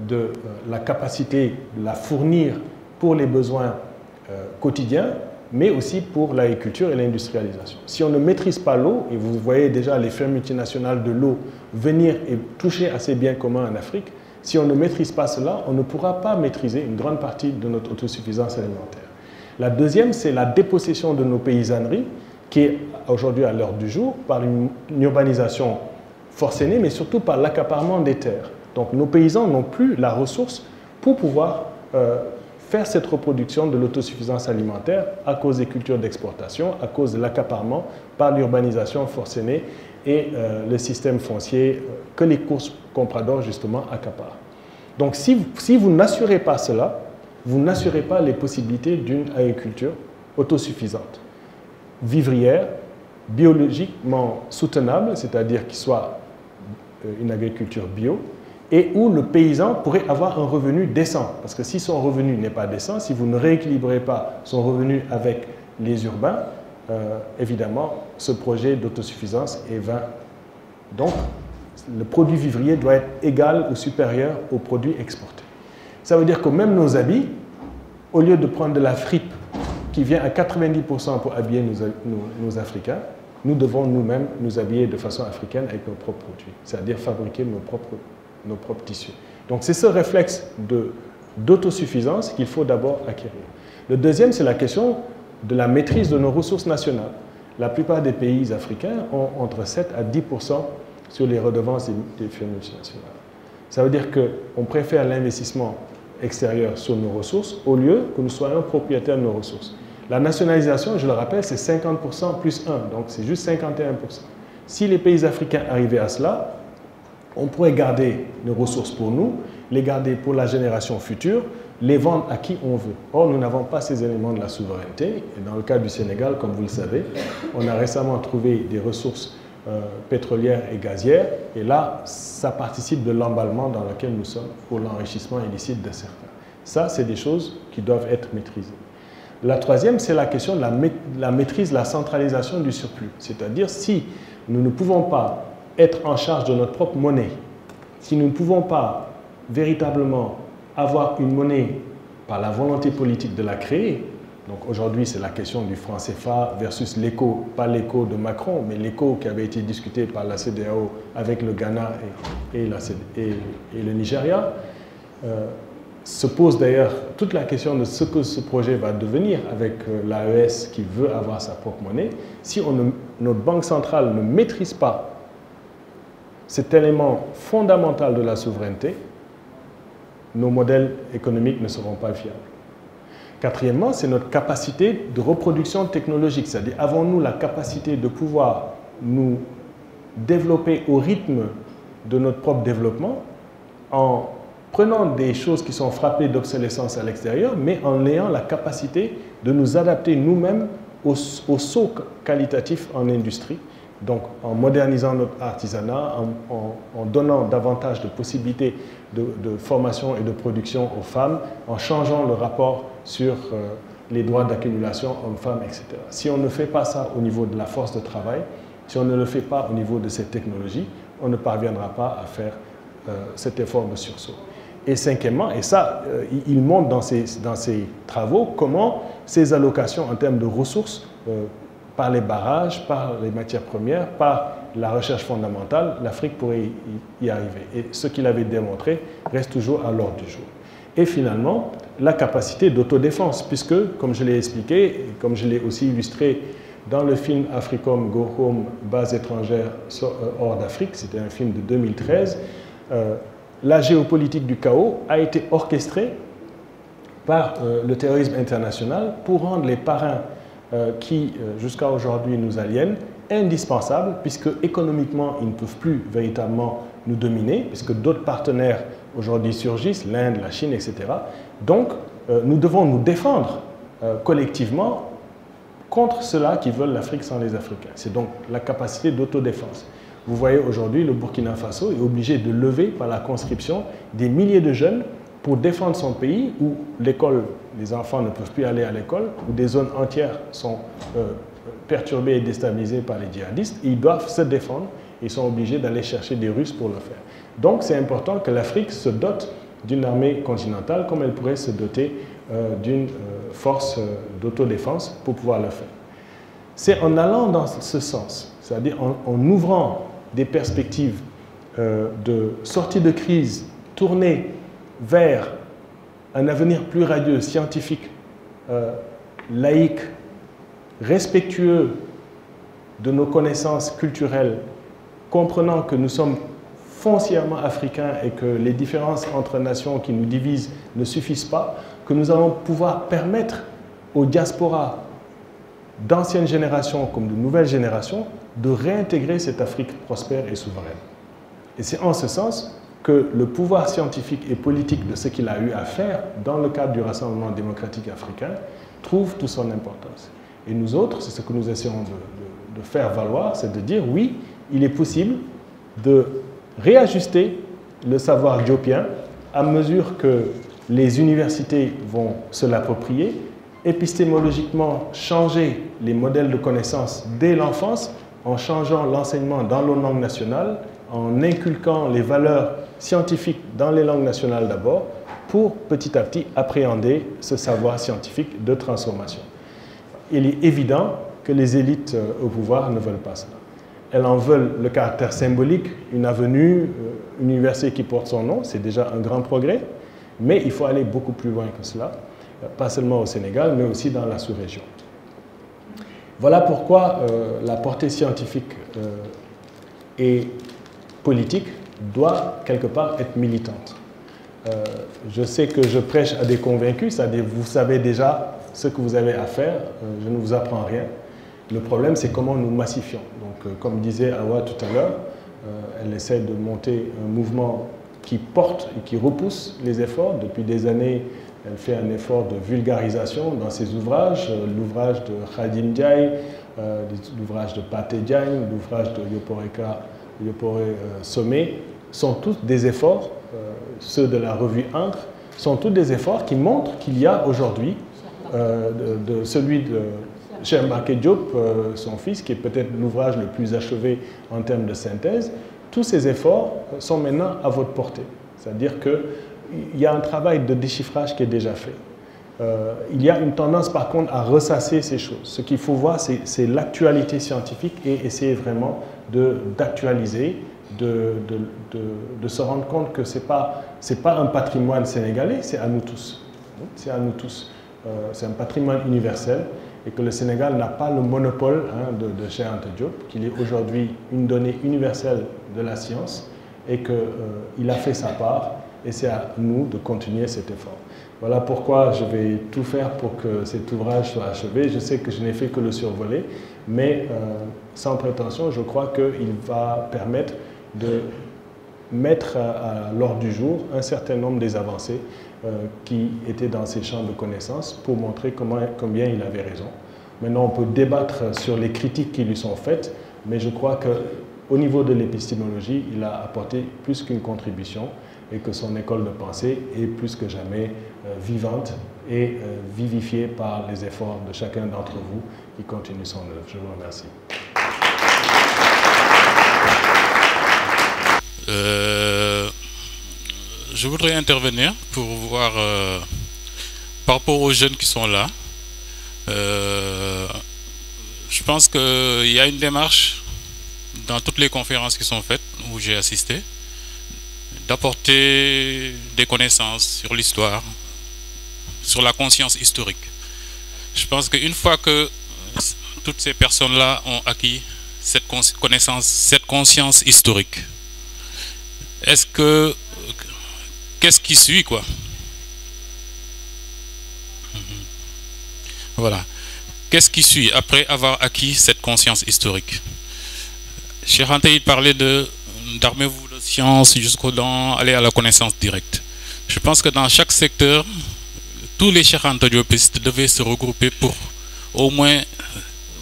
de la capacité de la fournir pour les besoins quotidiens. mais aussi pour l'agriculture et l'industrialisation. Si on ne maîtrise pas l'eau, et vous voyez déjà les firmes multinationales de l'eau venir et toucher à ces biens communs en Afrique, si on ne maîtrise pas cela, on ne pourra pas maîtriser une grande partie de notre autosuffisance alimentaire. La deuxième, c'est la dépossession de nos paysanneries, qui est aujourd'hui à l'heure du jour par une urbanisation forcenée, mais surtout par l'accaparement des terres. Donc nos paysans n'ont plus la ressource pour pouvoir faire cette reproduction de l'autosuffisance alimentaire à cause des cultures d'exportation, à cause de l'accaparement par l'urbanisation forcenée et le système foncier que les courses compradors justement accaparent. Donc si vous n'assurez pas cela, vous n'assurez pas les possibilités d'une agriculture autosuffisante, vivrière, biologiquement soutenable, c'est-à-dire qu'il soit une agriculture bio, et où le paysan pourrait avoir un revenu décent. Parce que si son revenu n'est pas décent, si vous ne rééquilibrez pas son revenu avec les urbains, évidemment, ce projet d'autosuffisance est vain. Donc, le produit vivrier doit être égal ou supérieur aux produits exportés. Ça veut dire que même nos habits, au lieu de prendre de la fripe qui vient à 90% pour habiller nos Africains, nous devons nous-mêmes nous habiller de façon africaine avec nos propres produits, c'est-à-dire fabriquer nos propres tissus. Donc c'est ce réflexe d'autosuffisance qu'il faut d'abord acquérir. Le deuxième, c'est la question de la maîtrise de nos ressources nationales. La plupart des pays africains ont entre 7 à 10% sur les redevances des firmes multinationales. Ça veut dire qu'on préfère l'investissement extérieur sur nos ressources au lieu que nous soyons propriétaires de nos ressources. La nationalisation, je le rappelle, c'est 50% plus 1, donc c'est juste 51%. Si les pays africains arrivaient à cela, on pourrait garder nos ressources pour nous, les garder pour la génération future, les vendre à qui on veut. Or, nous n'avons pas ces éléments de la souveraineté. Et dans le cas du Sénégal, comme vous le savez, on a récemment trouvé des ressources pétrolières et gazières. Et là, ça participe de l'emballement dans lequel nous sommes pour l'enrichissement illicite de certains. Ça, c'est des choses qui doivent être maîtrisées. La troisième, c'est la question de la maîtrise, la centralisation du surplus. C'est-à-dire, si nous ne pouvons pas être en charge de notre propre monnaie, si nous ne pouvons pas véritablement avoir une monnaie par la volonté politique de la créer, donc aujourd'hui c'est la question du franc CFA versus l'écho, pas l'écho de Macron, mais l'écho qui avait été discuté par la CEDEAO avec le Ghana et le Nigeria, se pose d'ailleurs toute la question de ce que ce projet va devenir avec l'AES qui veut avoir sa propre monnaie. Si notre banque centrale ne maîtrise pas cet élément fondamental de la souveraineté, nos modèles économiques ne seront pas fiables. Quatrièmement, c'est notre capacité de reproduction technologique, c'est-à-dire avons-nous la capacité de pouvoir nous développer au rythme de notre propre développement en prenant des choses qui sont frappées d'obsolescence à l'extérieur, mais en ayant la capacité de nous adapter nous-mêmes au saut qualitatif en industrie. Donc, en modernisant notre artisanat, en donnant davantage de possibilités de formation et de production aux femmes, en changeant le rapport sur les droits d'accumulation hommes-femmes, etc. Si on ne fait pas ça au niveau de la force de travail, si on ne le fait pas au niveau de cette technologie, on ne parviendra pas à faire cet effort de sursaut. Et cinquièmement, et ça, il montre dans ses travaux comment ces allocations en termes de ressources, par les barrages, par les matières premières, par la recherche fondamentale, l'Afrique pourrait y arriver. Et ce qu'il avait démontré reste toujours à l'ordre du jour. Et finalement, la capacité d'autodéfense, puisque, comme je l'ai expliqué, et comme je l'ai aussi illustré dans le film Africom Go Home, base étrangère hors d'Afrique, c'était un film de 2013, la géopolitique du chaos a été orchestrée par le terrorisme international pour rendre les parrains qui, jusqu'à aujourd'hui, nous aliènent, indispensables, puisque économiquement, ils ne peuvent plus véritablement nous dominer, puisque d'autres partenaires aujourd'hui surgissent, l'Inde, la Chine, etc. Donc, nous devons nous défendre collectivement contre ceux-là qui veulent l'Afrique sans les Africains. C'est donc la capacité d'autodéfense. Vous voyez aujourd'hui, le Burkina Faso est obligé de lever par la conscription des milliers de jeunes pour défendre son pays où l'école, les enfants ne peuvent plus aller à l'école, où des zones entières sont perturbées et déstabilisées par les djihadistes, et ils doivent se défendre, ils sont obligés d'aller chercher des Russes pour le faire. Donc c'est important que l'Afrique se dote d'une armée continentale comme elle pourrait se doter d'une forces d'autodéfense pour pouvoir le faire. C'est en allant dans ce sens, c'est-à-dire en ouvrant des perspectives de sortie de crise tournées vers un avenir plus radieux, scientifique, laïque, respectueux de nos connaissances culturelles, comprenant que nous sommes foncièrement africains et que les différences entre nations qui nous divisent ne suffisent pas, que nous allons pouvoir permettre aux diasporas d'anciennes générations comme de nouvelles générations de réintégrer cette Afrique prospère et souveraine. Et c'est en ce sens que le pouvoir scientifique et politique de ce qu'il a eu à faire dans le cadre du Rassemblement démocratique africain trouve toute son importance. Et nous autres, c'est ce que nous essayons de faire valoir, c'est de dire oui, il est possible de réajuster le savoir diopien à mesure que les universités vont se l'approprier, épistémologiquement changer les modèles de connaissances dès l'enfance en changeant l'enseignement dans nos langues nationales, en inculquant les valeurs scientifiques dans les langues nationales d'abord, pour petit à petit appréhender ce savoir scientifique de transformation. Il est évident que les élites au pouvoir ne veulent pas cela. Elles en veulent le caractère symbolique, une avenue, une université qui porte son nom, c'est déjà un grand progrès, mais il faut aller beaucoup plus loin que cela, pas seulement au Sénégal, mais aussi dans la sous-région. Voilà pourquoi la portée scientifique et politique doit quelque part être militante. Je sais que je prêche à des convaincus, c'est-à-dire vous savez déjà ce que vous avez à faire, je ne vous apprends rien. Le problème, c'est comment nous massifions. Donc, comme disait Awa tout à l'heure, elle essaie de monter un mouvement qui porte et qui repousse les efforts. Depuis des années, elle fait un effort de vulgarisation dans ses ouvrages. L'ouvrage de Khadim Ndiaye, l'ouvrage de Pathé Diagne, l'ouvrage de Yopore Sommet sont tous des efforts, ceux de la revue Ancre, sont tous des efforts qui montrent qu'il y a aujourd'hui celui de Cheikh Mbacké Diop, son fils, qui est peut-être l'ouvrage le plus achevé en termes de synthèse. Tous ces efforts sont maintenant à votre portée. C'est-à-dire qu'il y a un travail de déchiffrage qui est déjà fait. Il y a une tendance par contre à ressasser ces choses. Ce qu'il faut voir, c'est l'actualité scientifique et essayer vraiment d'actualiser, de se rendre compte que ce n'est pas un patrimoine sénégalais, c'est à nous tous. C'est à nous tous. C'est un patrimoine universel et que le Sénégal n'a pas le monopole de Cheikh Anta Diop, qu'il est aujourd'hui une donnée universelle de la science et qu'il a fait sa part et c'est à nous de continuer cet effort. Voilà pourquoi je vais tout faire pour que cet ouvrage soit achevé. Je sais que je n'ai fait que le survoler, mais sans prétention, je crois qu'il va permettre de mettre à l'ordre du jour un certain nombre des avancées qui étaient dans ces champs de connaissances pour montrer combien il avait raison. Maintenant, on peut débattre sur les critiques qui lui sont faites, mais je crois qu'au niveau de l'épistémologie, il a apporté plus qu'une contribution et que son école de pensée est plus que jamais vivante et vivifiée par les efforts de chacun d'entre vous qui continue son œuvre. Je vous remercie. Je voudrais intervenir pour voir par rapport aux jeunes qui sont là. Je pense qu'il y a une démarche dans toutes les conférences qui sont faites où j'ai assisté d'apporter des connaissances sur l'histoire, sur la conscience historique. Je pense qu'une fois que toutes ces personnes-là ont acquis cette connaissance, cette conscience historique, qu'est-ce qui suit, quoi? Voilà. Qu'est-ce qui suit après avoir acquis cette conscience historique? Cheikh Anta parlait d'armez-vous de science jusqu'au dans aller à la connaissance directe. Je pense que dans chaque secteur, tous les Cheikh Anta Diopistes devaient se regrouper pour au moins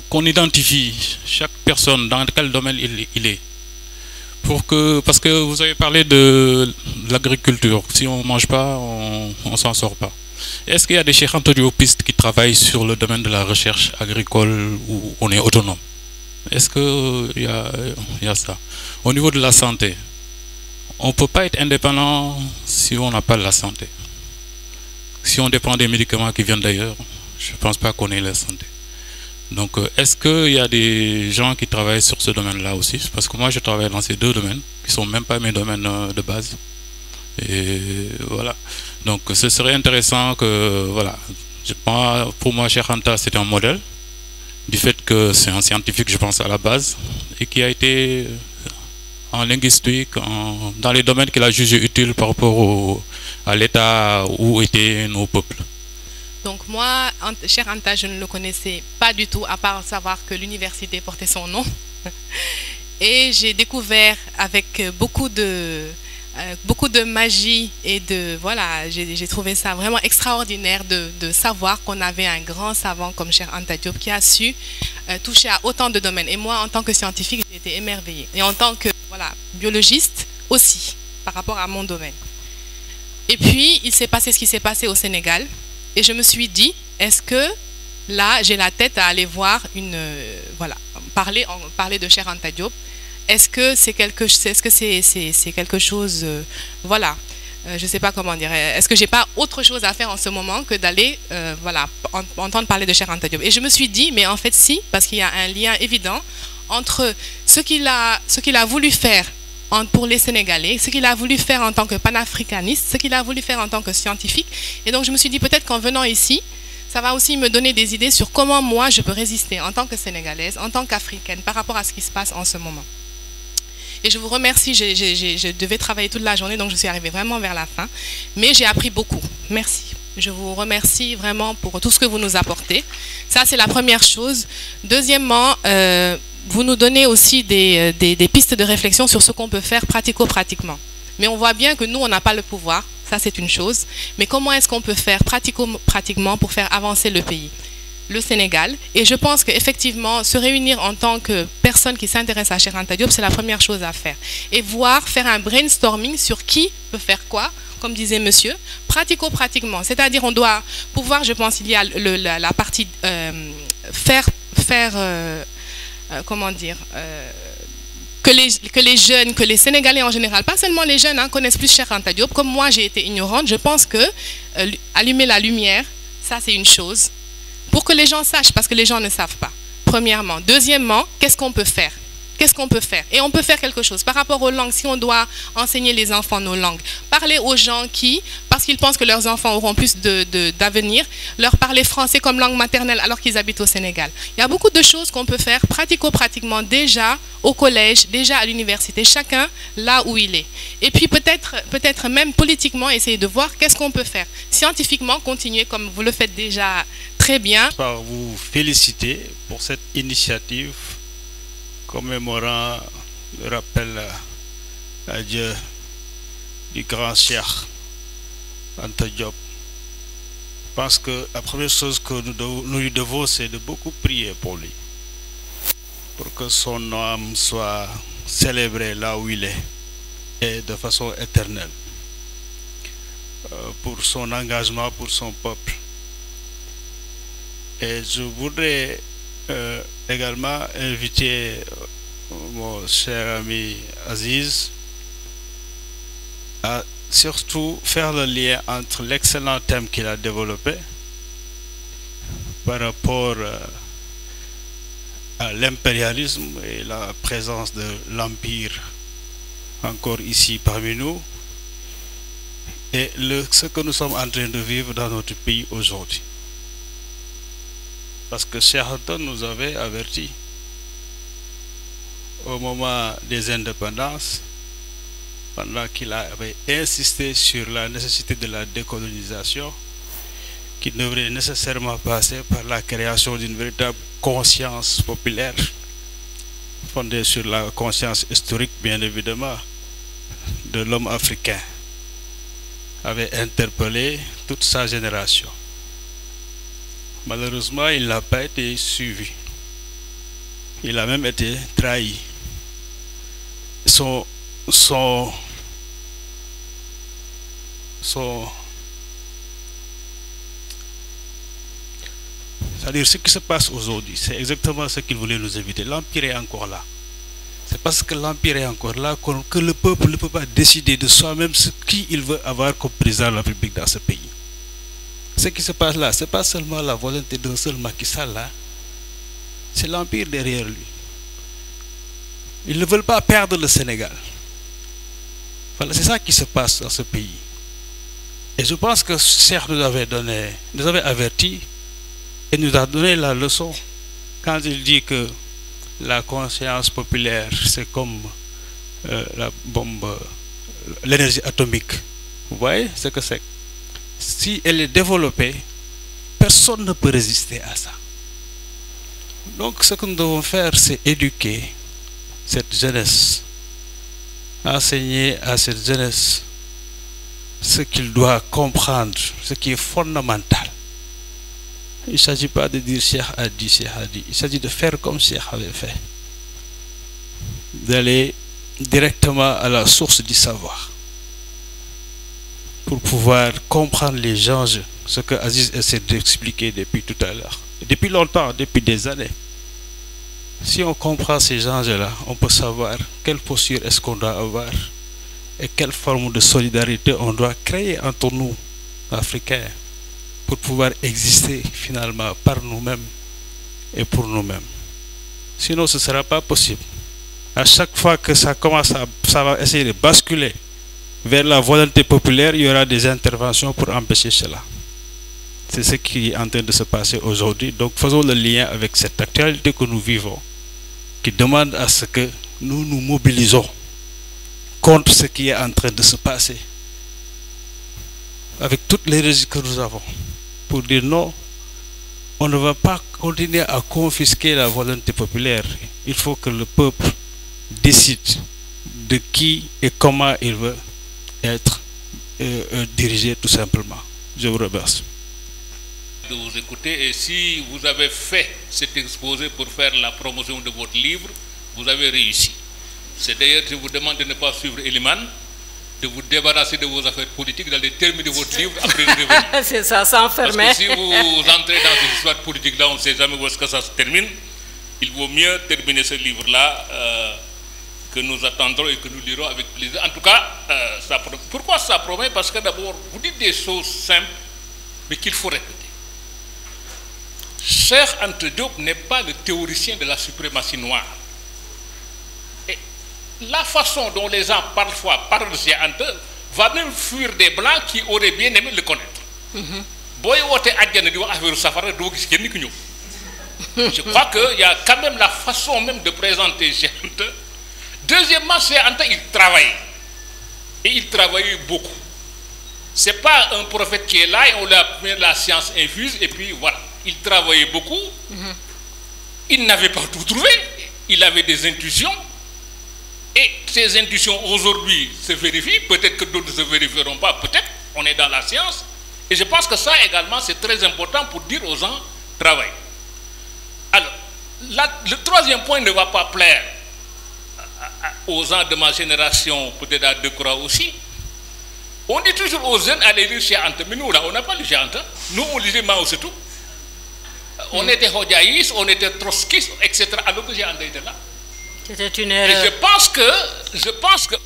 qu'on identifie chaque personne dans quel domaine il est. Parce que vous avez parlé de l'agriculture. Si on ne mange pas, on ne s'en sort pas. Est-ce qu'il y a des Cheikh Anta Diopistes qui travaillent sur le domaine de la recherche agricole où on est autonome? Est-ce qu'il y a ça? Au niveau de la santé, on ne peut pas être indépendant si on n'a pas de la santé. Si on dépend des médicaments qui viennent d'ailleurs, Je ne pense pas qu'on ait la santé. Donc, est-ce qu'il y a des gens qui travaillent sur ce domaine-là aussi? Parce que moi, je travaille dans ces deux domaines, qui ne sont même pas mes domaines de base. Et voilà. Donc, ce serait intéressant que, voilà, pour moi, Cheikh Anta, c'est un modèle, du fait que c'est un scientifique, je pense, à la base, et qui a été en linguistique, dans les domaines qu'il a jugé utiles par rapport à l'état où étaient nos peuples. Donc moi, Cheikh Anta, je ne le connaissais pas du tout, à part savoir que l'université portait son nom. Et j'ai découvert avec beaucoup de magie et voilà, j'ai trouvé ça vraiment extraordinaire de savoir qu'on avait un grand savant comme Cheikh Anta Diop qui a su toucher à autant de domaines. Et moi, en tant que scientifique, j'ai été émerveillée. Et en tant que biologiste aussi, par rapport à mon domaine. Et puis, il s'est passé ce qui s'est passé au Sénégal. Et je me suis dit, est-ce que là, j'ai la tête à aller voir parler de Cheikh Anta Diop? Est-ce que c'est quelque chose, voilà, je ne sais pas comment dire. Est-ce que j'ai pas autre chose à faire en ce moment que d'aller, entendre parler de Cheikh Anta Diop? Et je me suis dit, mais en fait, si, parce qu'il y a un lien évident entre ce qu'il a voulu faire pour les Sénégalais, ce qu'il a voulu faire en tant que panafricaniste, ce qu'il a voulu faire en tant que scientifique. Et donc je me suis dit peut-être qu'en venant ici, ça va aussi me donner des idées sur comment moi je peux résister en tant que Sénégalaise, en tant qu'Africaine, par rapport à ce qui se passe en ce moment. Et je vous remercie, je devais travailler toute la journée, donc je suis arrivée vraiment vers la fin. Mais j'ai appris beaucoup. Merci. Je vous remercie vraiment pour tout ce que vous nous apportez. Ça, c'est la première chose. Deuxièmement, vous nous donnez aussi des pistes de réflexion sur ce qu'on peut faire pratico-pratiquement. Mais on voit bien que nous, on n'a pas le pouvoir, ça c'est une chose. Mais comment est-ce qu'on peut faire pratico-pratiquement pour faire avancer le pays, le Sénégal? Et je pense qu'effectivement, se réunir en tant que personne qui s'intéresse à Cheikh Anta Diop, c'est la première chose à faire. Et faire un brainstorming sur qui peut faire quoi, comme disait monsieur, pratico-pratiquement. C'est-à-dire on doit pouvoir, je pense, il y a la partie comment dire, que les jeunes, que les Sénégalais en général, pas seulement les jeunes, connaissent plus Cheikh Anta Diop. Comme moi, j'ai été ignorante, je pense que allumer la lumière, ça c'est une chose, pour que les gens sachent, parce que les gens ne savent pas, premièrement. Deuxièmement, qu'est-ce qu'on peut faire? Qu'est-ce qu'on peut faire? Et on peut faire quelque chose. Par rapport aux langues, si on doit enseigner les enfants nos langues, parler aux gens qui, parce qu'ils pensent que leurs enfants auront plus d'avenir, leur parler français comme langue maternelle alors qu'ils habitent au Sénégal. Il y a beaucoup de choses qu'on peut faire pratico-pratiquement déjà au collège, déjà à l'université, chacun là où il est. Et puis peut-être même politiquement, essayer de voir qu'est-ce qu'on peut faire. Scientifiquement, continuer comme vous le faites déjà très bien. Par vous féliciter pour cette initiative commémorant le rappel à Dieu du grand Cheikh Anta Diop. Je pense que la première chose que nous lui devons, c'est de beaucoup prier pour lui, pour que son âme soit célébrée là où il est et de façon éternelle, pour son engagement pour son peuple. Et je voudrais également inviter mon cher ami Aziz à surtout faire le lien entre l'excellent thème qu'il a développé par rapport à l'impérialisme et la présence de l'Empire encore ici parmi nous et ce que nous sommes en train de vivre dans notre pays aujourd'hui. Parce que Cheikh Anta nous avait averti au moment des indépendances, pendant qu'il avait insisté sur la nécessité de la décolonisation, qui devrait nécessairement passer par la création d'une véritable conscience populaire, fondée sur la conscience historique, bien évidemment, de l'homme africain, avait interpellé toute sa génération. Malheureusement, il n'a pas été suivi. Il a même été trahi. C'est-à-dire ce qui se passe aujourd'hui, c'est exactement ce qu'il voulait nous éviter. L'Empire est encore là. C'est parce que l'Empire est encore là que le peuple ne peut pas décider de soi-même ce qu'il veut avoir comme président de la République dans ce pays. ce qui se passe là, ce n'est pas seulement la volonté d'un seul Macky Sall là, c'est l'Empire derrière lui. Ils ne veulent pas perdre le Sénégal. Voilà, c'est ça qui se passe dans ce pays. Et je pense que Cheikh nous avait averti et nous a donné la leçon quand il dit que la conscience populaire, c'est comme la bombe, l'énergie atomique. Vous voyez ce que c'est? Si elle est développée, personne ne peut résister à ça. Donc ce que nous devons faire, c'est éduquer cette jeunesse, enseigner à cette jeunesse ce qu'il doit comprendre, ce qui est fondamental. Il ne s'agit pas de dire Cheikh a dit, Cheikh a dit. Il s'agit de faire comme Cheikh avait fait. D'aller directement à la source du savoir. Pour pouvoir comprendre les enjeux, ce que Aziz essaie d'expliquer depuis tout à l'heure. Depuis longtemps, depuis des années. Si on comprend ces enjeux-là, on peut savoir quelle posture est-ce qu'on doit avoir et quelle forme de solidarité on doit créer entre nous, Africains, pour pouvoir exister finalement par nous-mêmes et pour nous-mêmes. Sinon, ce ne sera pas possible. À chaque fois que ça va essayer de basculer vers la volonté populaire, il y aura des interventions pour empêcher cela. C'est ce qui est en train de se passer aujourd'hui. Donc faisons le lien avec cette actualité que nous vivons, qui demande à ce que nous nous mobilisons contre ce qui est en train de se passer, avec toutes les raisons que nous avons, pour dire non, on ne va pas continuer à confisquer la volonté populaire. Il faut que le peuple décide de qui et comment il veut être dirigé, tout simplement. Je vous remercie de vous écouter, et si vous avez fait cet exposé pour faire la promotion de votre livre, vous avez réussi. C'est d'ailleurs, je vous demande de ne pas suivre Eliman, de vous débarrasser de vos affaires politiques, d'aller terminer votre livre après le revenir. C'est ça, s'enfermer. Parce que si vous entrez dans une histoire politique là, on ne sait jamais où est-ce que ça se termine. Il vaut mieux terminer ce livre-là que nous attendrons et que nous lirons avec plaisir. En tout cas, pourquoi ça promet? Parce que d'abord, vous dites des choses simples, mais qu'il faut répéter. Cheikh Anta Diop n'est pas le théoricien de la suprématie noire. Et la façon dont les gens parfois parlent de Cheikh Anta va même fuir des blancs qui auraient bien aimé le connaître. Je crois qu'il y a quand même la façon même de présenter Cheikh Anta. Deuxièmement, Cheikh Anta, il travaille. Et il travaillait beaucoup. Ce n'est pas un prophète qui est là et on lui a mis la science infuse et puis voilà. Il travaillait beaucoup. Il n'avait pas tout trouvé. Il avait des intuitions. Et ces intuitions aujourd'hui se vérifient. Peut-être que d'autres ne se vérifieront pas. Peut-être. On est dans la science. Et je pense que ça également, c'est très important pour dire aux gens, travaillez. Alors, le troisième point ne va pas plaire aux gens de ma génération, peut-être à Decroix aussi. On dit toujours aux jeunes, allez lire Cheikh Anta. Mais nous, là, on n'a pas lu Cheikh Anta. Nous, on lisait Mao Zedong. On était Hodjaïs, on était trotskistes, etc. Alors que Cheikh Anta était là. C'était une erreur. Et je pense que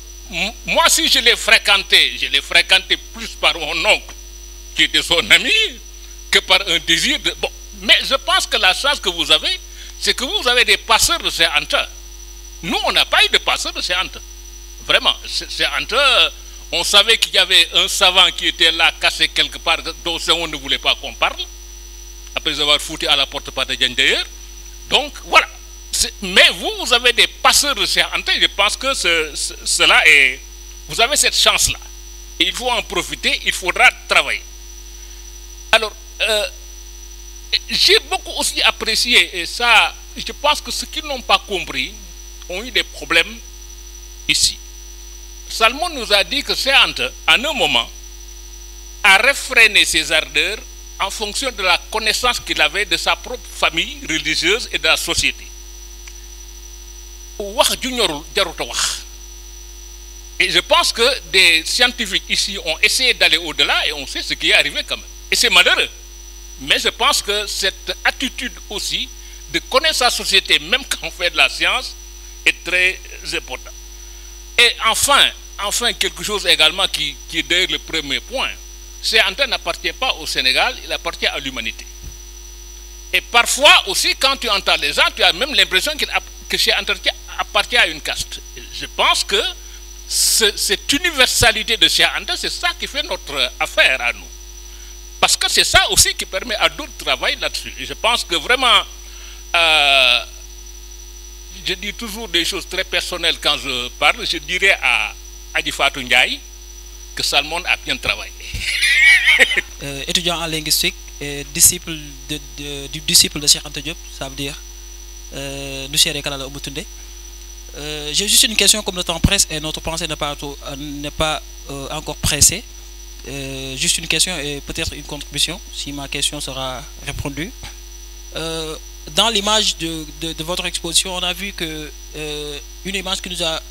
moi, si je l'ai fréquenté plus par mon oncle, qui était son ami, que par un désir de... Bon, mais je pense que la chance que vous avez, c'est que vous avez des passeurs de Cheikh Anta. Nous, on n'a pas eu de passeurs de Cheikh Anta. Vraiment, Cheikh Anta, on savait qu'il y avait un savant qui était là, caché quelque part, dont on ne voulait pas qu'on parle, après avoir foutu à la porte par de Diagne d'ailleurs. Donc, voilà. Mais vous avez des passeurs de Cheikh Anta, je pense que cela est... Vous avez cette chance-là. Et il faut en profiter, il faudra travailler. Alors, j'ai beaucoup aussi apprécié, et ça, je pense que ceux qui n'ont pas compris ont eu des problèmes ici. Salmon nous a dit que Cheikh Anta, en un moment, a réfréné ses ardeurs en fonction de la connaissance qu'il avait de sa propre famille religieuse et de la société. Et je pense que des scientifiques ici ont essayé d'aller au-delà et on sait ce qui est arrivé quand même. Et c'est malheureux. Mais je pense que cette attitude aussi de connaître sa société, même quand on fait de la science, est très importante. Et enfin quelque chose également qui est d'ailleurs le premier point. Cheikh Anta n'appartient pas au Sénégal, il appartient à l'humanité. Et parfois aussi, quand tu entends les gens, tu as même l'impression que Cheikh Anta appartient à une caste. Je pense que cette universalité de Cheikh Anta, c'est ça qui fait notre affaire à nous. Parce que c'est ça aussi qui permet à d'autres de travailler là-dessus. Et je pense que vraiment, je dis toujours des choses très personnelles quand je parle. Je dirais à Adi Fatou Ndiaye que Salmon a bien travaillé. Étudiant en linguistique et disciple du disciple de Cheikh Anta Diop, ça veut dire Nushere Kalala Obutunde. J'ai juste une question, comme le temps presse et notre pensée n'est pas encore pressée. Juste une question et peut-être une contribution, si ma question sera répondue. Dans l'image de votre exposition, on a vu que une image qui nous a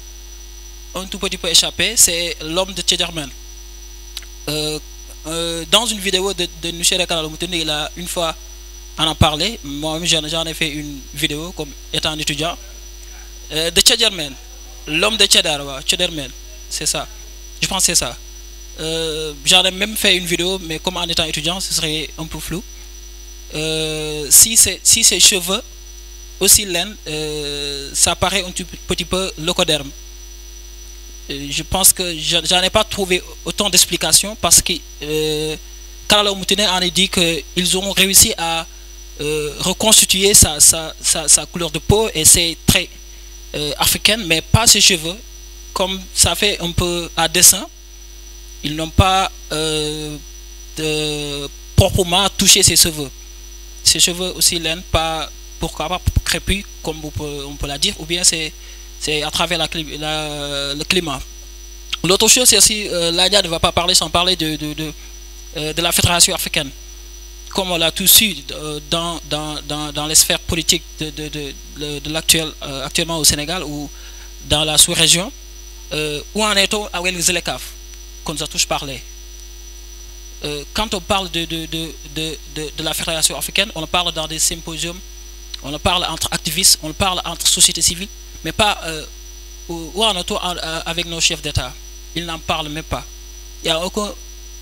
un tout petit peu échappé, c'est l'homme de Chederman. Dans une vidéo de Nushere Kalala Obutunde, il a une fois en parlé. Moi-même, j'en ai fait une vidéo comme étant étudiant. De Chederman, l'homme de Chederman, c'est ça. Je pense que c'est ça. J'en ai même fait une vidéo, mais comme en étant étudiant, ce serait un peu flou. Si ses cheveux aussi laines, ça paraît un petit peu locoderme. Je pense que j'en ai pas trouvé autant d'explications parce que Kalala Obutunde en a dit qu'ils ont réussi à reconstituer sa couleur de peau et ses traits africaines, mais pas ses cheveux. Comme ça fait un peu à dessin, ils n'ont pas proprement touché ses cheveux. Ses cheveux aussi laines, pas pourquoi pas crépus, comme on peut la dire, ou bien c'est à travers le climat. L'autre chose, c'est aussi, Ladia ne va pas parler sans parler de la Fédération africaine. Comme on l'a tous su dans les sphères politiques actuellement au Sénégal ou dans la sous-région, où en est-on avec les ZLECAf, qu'on nous a tous parlé. Quand on parle de la Fédération africaine, on en parle dans des symposiums, on en parle entre activistes, on en parle entre sociétés civiles, mais pas où en est-on avec nos chefs d'État. Ils n'en parlent même pas. Il n'y a aucun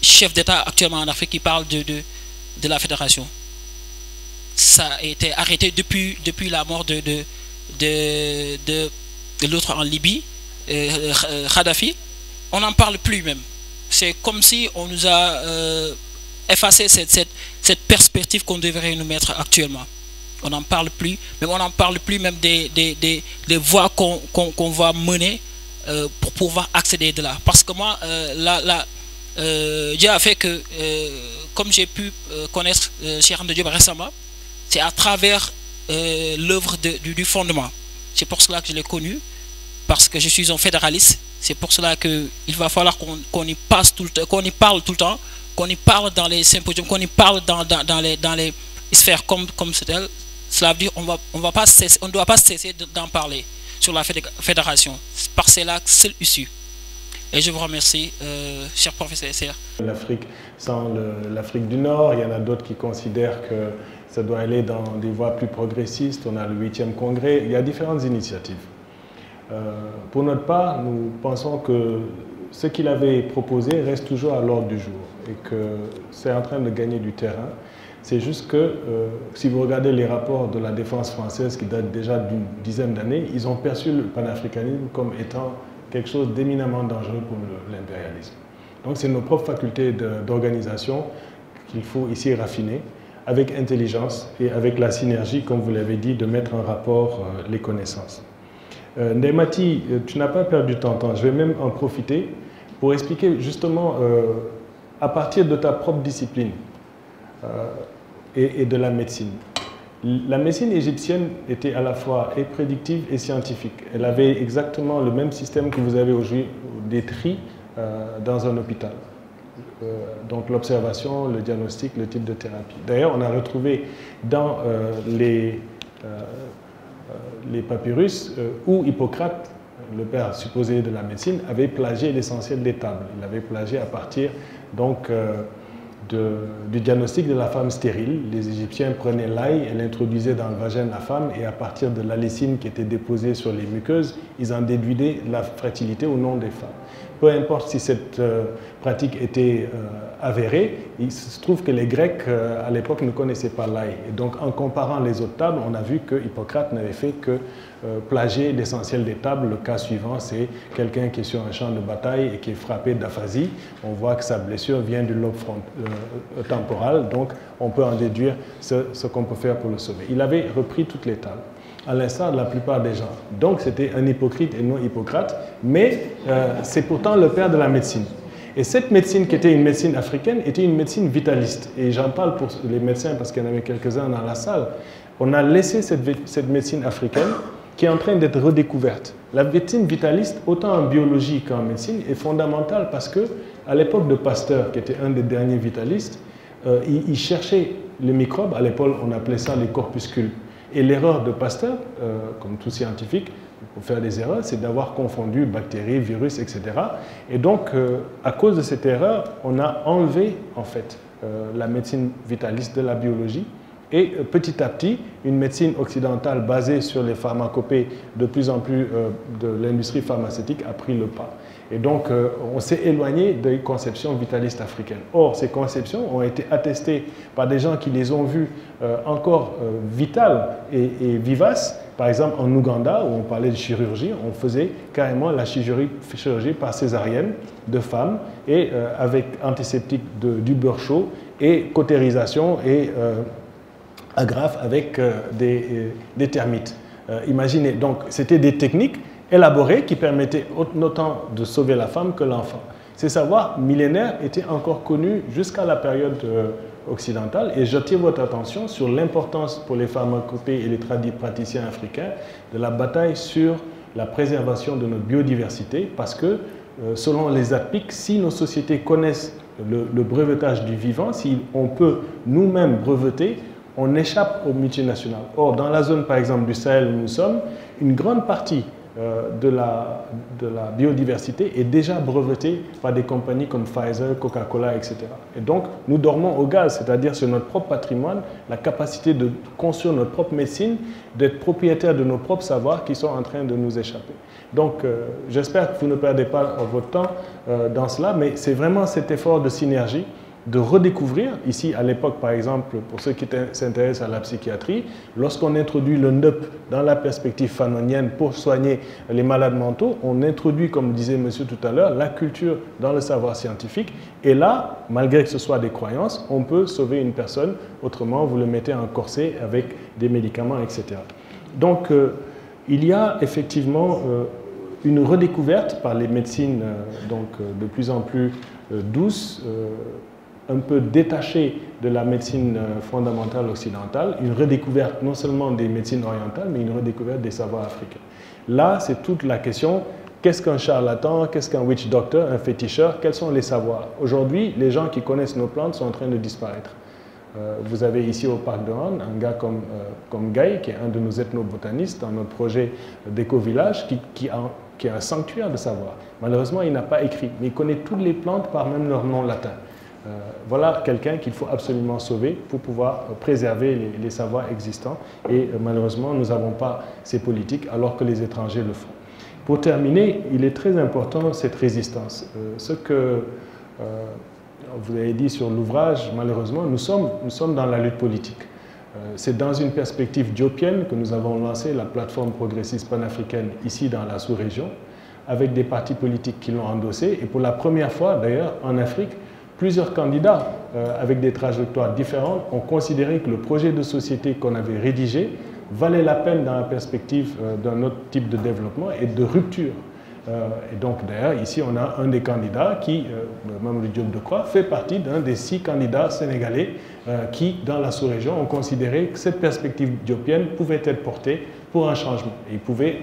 chef d'État actuellement en Afrique qui parle de la fédération. Ça a été arrêté depuis la mort de l'autre en Libye, Kadhafi. On n'en parle plus même. C'est comme si on nous a effacé cette perspective qu'on devrait nous mettre actuellement. On n'en parle plus, mais on n'en parle plus même des voies qu'on va mener pour pouvoir accéder de là. Parce que moi, Dieu a fait que, comme j'ai pu connaître Cheikh Anta Diop récemment, c'est à travers l'œuvre du fondement. C'est pour cela que je l'ai connu, parce que je suis un fédéraliste. C'est pour cela qu'il va falloir qu'on y passe tout le temps, qu'on y parle tout le temps, qu'on y parle dans les symposiums, qu'on y parle dans les sphères comme c'est elle. Cela veut dire qu'on ne doit pas cesser d'en parler sur la fédération, parce que c'est la seule issue. Et je vous remercie, cher professeur SR. L'Afrique sans l'Afrique du Nord, il y en a d'autres qui considèrent que ça doit aller dans des voies plus progressistes. On a le 8e congrès, il y a différentes initiatives. Pour notre part, nous pensons que ce qu'il avait proposé reste toujours à l'ordre du jour et que c'est en train de gagner du terrain. C'est juste que si vous regardez les rapports de la défense française qui datent déjà d'une dizaine d'années, ils ont perçu le panafricanisme comme étant quelque chose d'éminemment dangereux pour l'impérialisme. Donc c'est nos propres facultés d'organisation qu'il faut ici raffiner avec intelligence et avec la synergie, comme vous l'avez dit, de mettre en rapport les connaissances. Ndemati, tu n'as pas perdu ton temps. Je vais même en profiter pour expliquer justement à partir de ta propre discipline et de la médecine. La médecine égyptienne était à la fois et prédictive et scientifique. Elle avait exactement le même système que vous avez aujourd'hui, des tris dans un hôpital. Donc l'observation, le diagnostic, le type de thérapie. D'ailleurs, on a retrouvé dans les papyrus où Hippocrate, le père supposé de la médecine, avait plagié l'essentiel des tables. Il avait plagié à partir donc du diagnostic de la femme stérile. Les Égyptiens prenaient l'ail et l'introduisaient dans le vagin de la femme et à partir de l'alécine qui était déposée sur les muqueuses, ils en déduisaient la fertilité ou non des femmes. peu importe si cette pratique était avérée, il se trouve que les Grecs à l'époque ne connaissaient pas l'ail. Et donc en comparant les autres tables, on a vu que Hippocrate n'avait fait que plagier l'essentiel des tables. Le cas suivant, c'est quelqu'un qui est sur un champ de bataille et qui est frappé d'aphasie. On voit que sa blessure vient du lobe temporal, donc on peut en déduire ce qu'on peut faire pour le sauver. Il avait repris toutes les tables, à l'instar de la plupart des gens. Donc c'était un hypocrite et non Hippocrate, mais c'est pourtant le père de la médecine. Et cette médecine, qui était une médecine africaine, était une médecine vitaliste. Et j'en parle pour les médecins parce qu'il y en avait quelques-uns dans la salle. On a laissé cette médecine africaine qui est en train d'être redécouverte. La médecine vitaliste, autant en biologie qu'en médecine, est fondamentale parce que, à l'époque de Pasteur, qui était un des derniers vitalistes, il cherchait les microbes. À l'époque, on appelait ça les corpuscules. Et l'erreur de Pasteur, comme tout scientifique, pour faire des erreurs, c'est d'avoir confondu bactéries, virus, etc. Et donc, à cause de cette erreur, on a enlevé, en fait, la médecine vitaliste de la biologie. Et petit à petit, une médecine occidentale basée sur les pharmacopées de plus en plus de l'industrie pharmaceutique a pris le pas. Et donc, on s'est éloigné des conceptions vitalistes africaines. Or, ces conceptions ont été attestées par des gens qui les ont vues encore vitales et vivaces. Par exemple, en Ouganda, où on parlait de chirurgie, on faisait carrément la chirurgie par césarienne de femmes et avec antiseptique du beurre chaud et cautérisation et agrafe avec des termites. Imaginez, donc c'était des techniques élaborées qui permettaient autant de sauver la femme que l'enfant. Ces savoirs millénaires étaient encore connus jusqu'à la période occidentale et j'attire votre attention sur l'importance pour les pharmacopées et les praticiens africains de la bataille sur la préservation de notre biodiversité parce que selon les APIC, si nos sociétés connaissent le brevetage du vivant, si on peut nous-mêmes breveter, on échappe aux multinationales. Or, dans la zone, par exemple, du Sahel où nous sommes, une grande partie de la biodiversité est déjà brevetée par des compagnies comme Pfizer, Coca-Cola, etc. Et donc, nous dormons au gaz, c'est-à-dire sur notre propre patrimoine, la capacité de construire notre propre médecine, d'être propriétaire de nos propres savoirs qui sont en train de nous échapper. Donc, j'espère que vous ne perdez pas votre temps dans cela, mais c'est vraiment cet effort de synergie de redécouvrir, ici à l'époque par exemple, pour ceux qui s'intéressent à la psychiatrie, lorsqu'on introduit le NEP dans la perspective fanonienne pour soigner les malades mentaux, on introduit, comme disait monsieur tout à l'heure, la culture dans le savoir scientifique. Et là, malgré que ce soit des croyances, on peut sauver une personne, autrement vous le mettez en corset avec des médicaments, etc. Donc, il y a effectivement une redécouverte par les médecines de plus en plus douces, un peu détaché de la médecine fondamentale occidentale, une redécouverte non seulement des médecines orientales, mais une redécouverte des savoirs africains. Là, c'est toute la question, qu'est-ce qu'un charlatan, qu'est-ce qu'un witch doctor, un féticheur, quels sont les savoirs? Aujourd'hui, les gens qui connaissent nos plantes sont en train de disparaître. Vous avez ici au Parc de Rome un gars comme Guy, qui est un de nos ethnobotanistes dans notre projet d'éco-village, qui a un sanctuaire de savoir. Malheureusement, il n'a pas écrit, mais il connaît toutes les plantes par même leur nom latin. Voilà quelqu'un qu'il faut absolument sauver pour pouvoir préserver les savoirs existants et malheureusement nous n'avons pas ces politiques alors que les étrangers le font. Pour terminer, il est très important cette résistance. Ce que vous avez dit sur l'ouvrage, malheureusement, nous sommes dans la lutte politique. C'est dans une perspective diopienne que nous avons lancé la plateforme progressiste panafricaine ici dans la sous-région avec des partis politiques qui l'ont endossé et pour la première fois d'ailleurs en Afrique, plusieurs candidats avec des trajectoires différentes ont considéré que le projet de société qu'on avait rédigé valait la peine dans la perspective d'un autre type de développement et de rupture. Et donc d'ailleurs, ici on a un des candidats qui, Mamadou Diop Decroix, fait partie d'un des 6 candidats sénégalais qui, dans la sous-région, ont considéré que cette perspective diopienne pouvait être portée pour un changement. Et ils pouvaient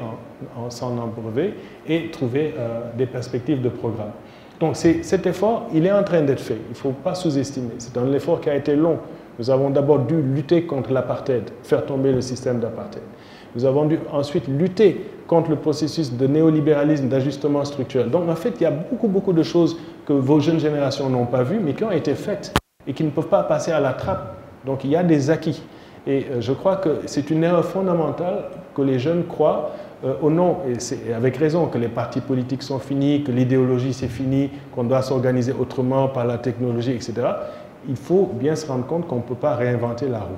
s'en abreuver et trouver des perspectives de programme. Donc cet effort, il est en train d'être fait. Il ne faut pas sous-estimer. C'est un effort qui a été long. Nous avons d'abord dû lutter contre l'apartheid, faire tomber le système d'apartheid. Nous avons dû ensuite lutter contre le processus de néolibéralisme, d'ajustement structurel. Donc en fait, il y a beaucoup de choses que vos jeunes générations n'ont pas vues, mais qui ont été faites et qui ne peuvent pas passer à la trappe. Donc il y a des acquis. Et je crois que c'est une erreur fondamentale que les jeunes croient au nom, et c'est avec raison, que les partis politiques sont finis, que l'idéologie c'est fini, qu'on doit s'organiser autrement par la technologie, etc., il faut bien se rendre compte qu'on ne peut pas réinventer la roue.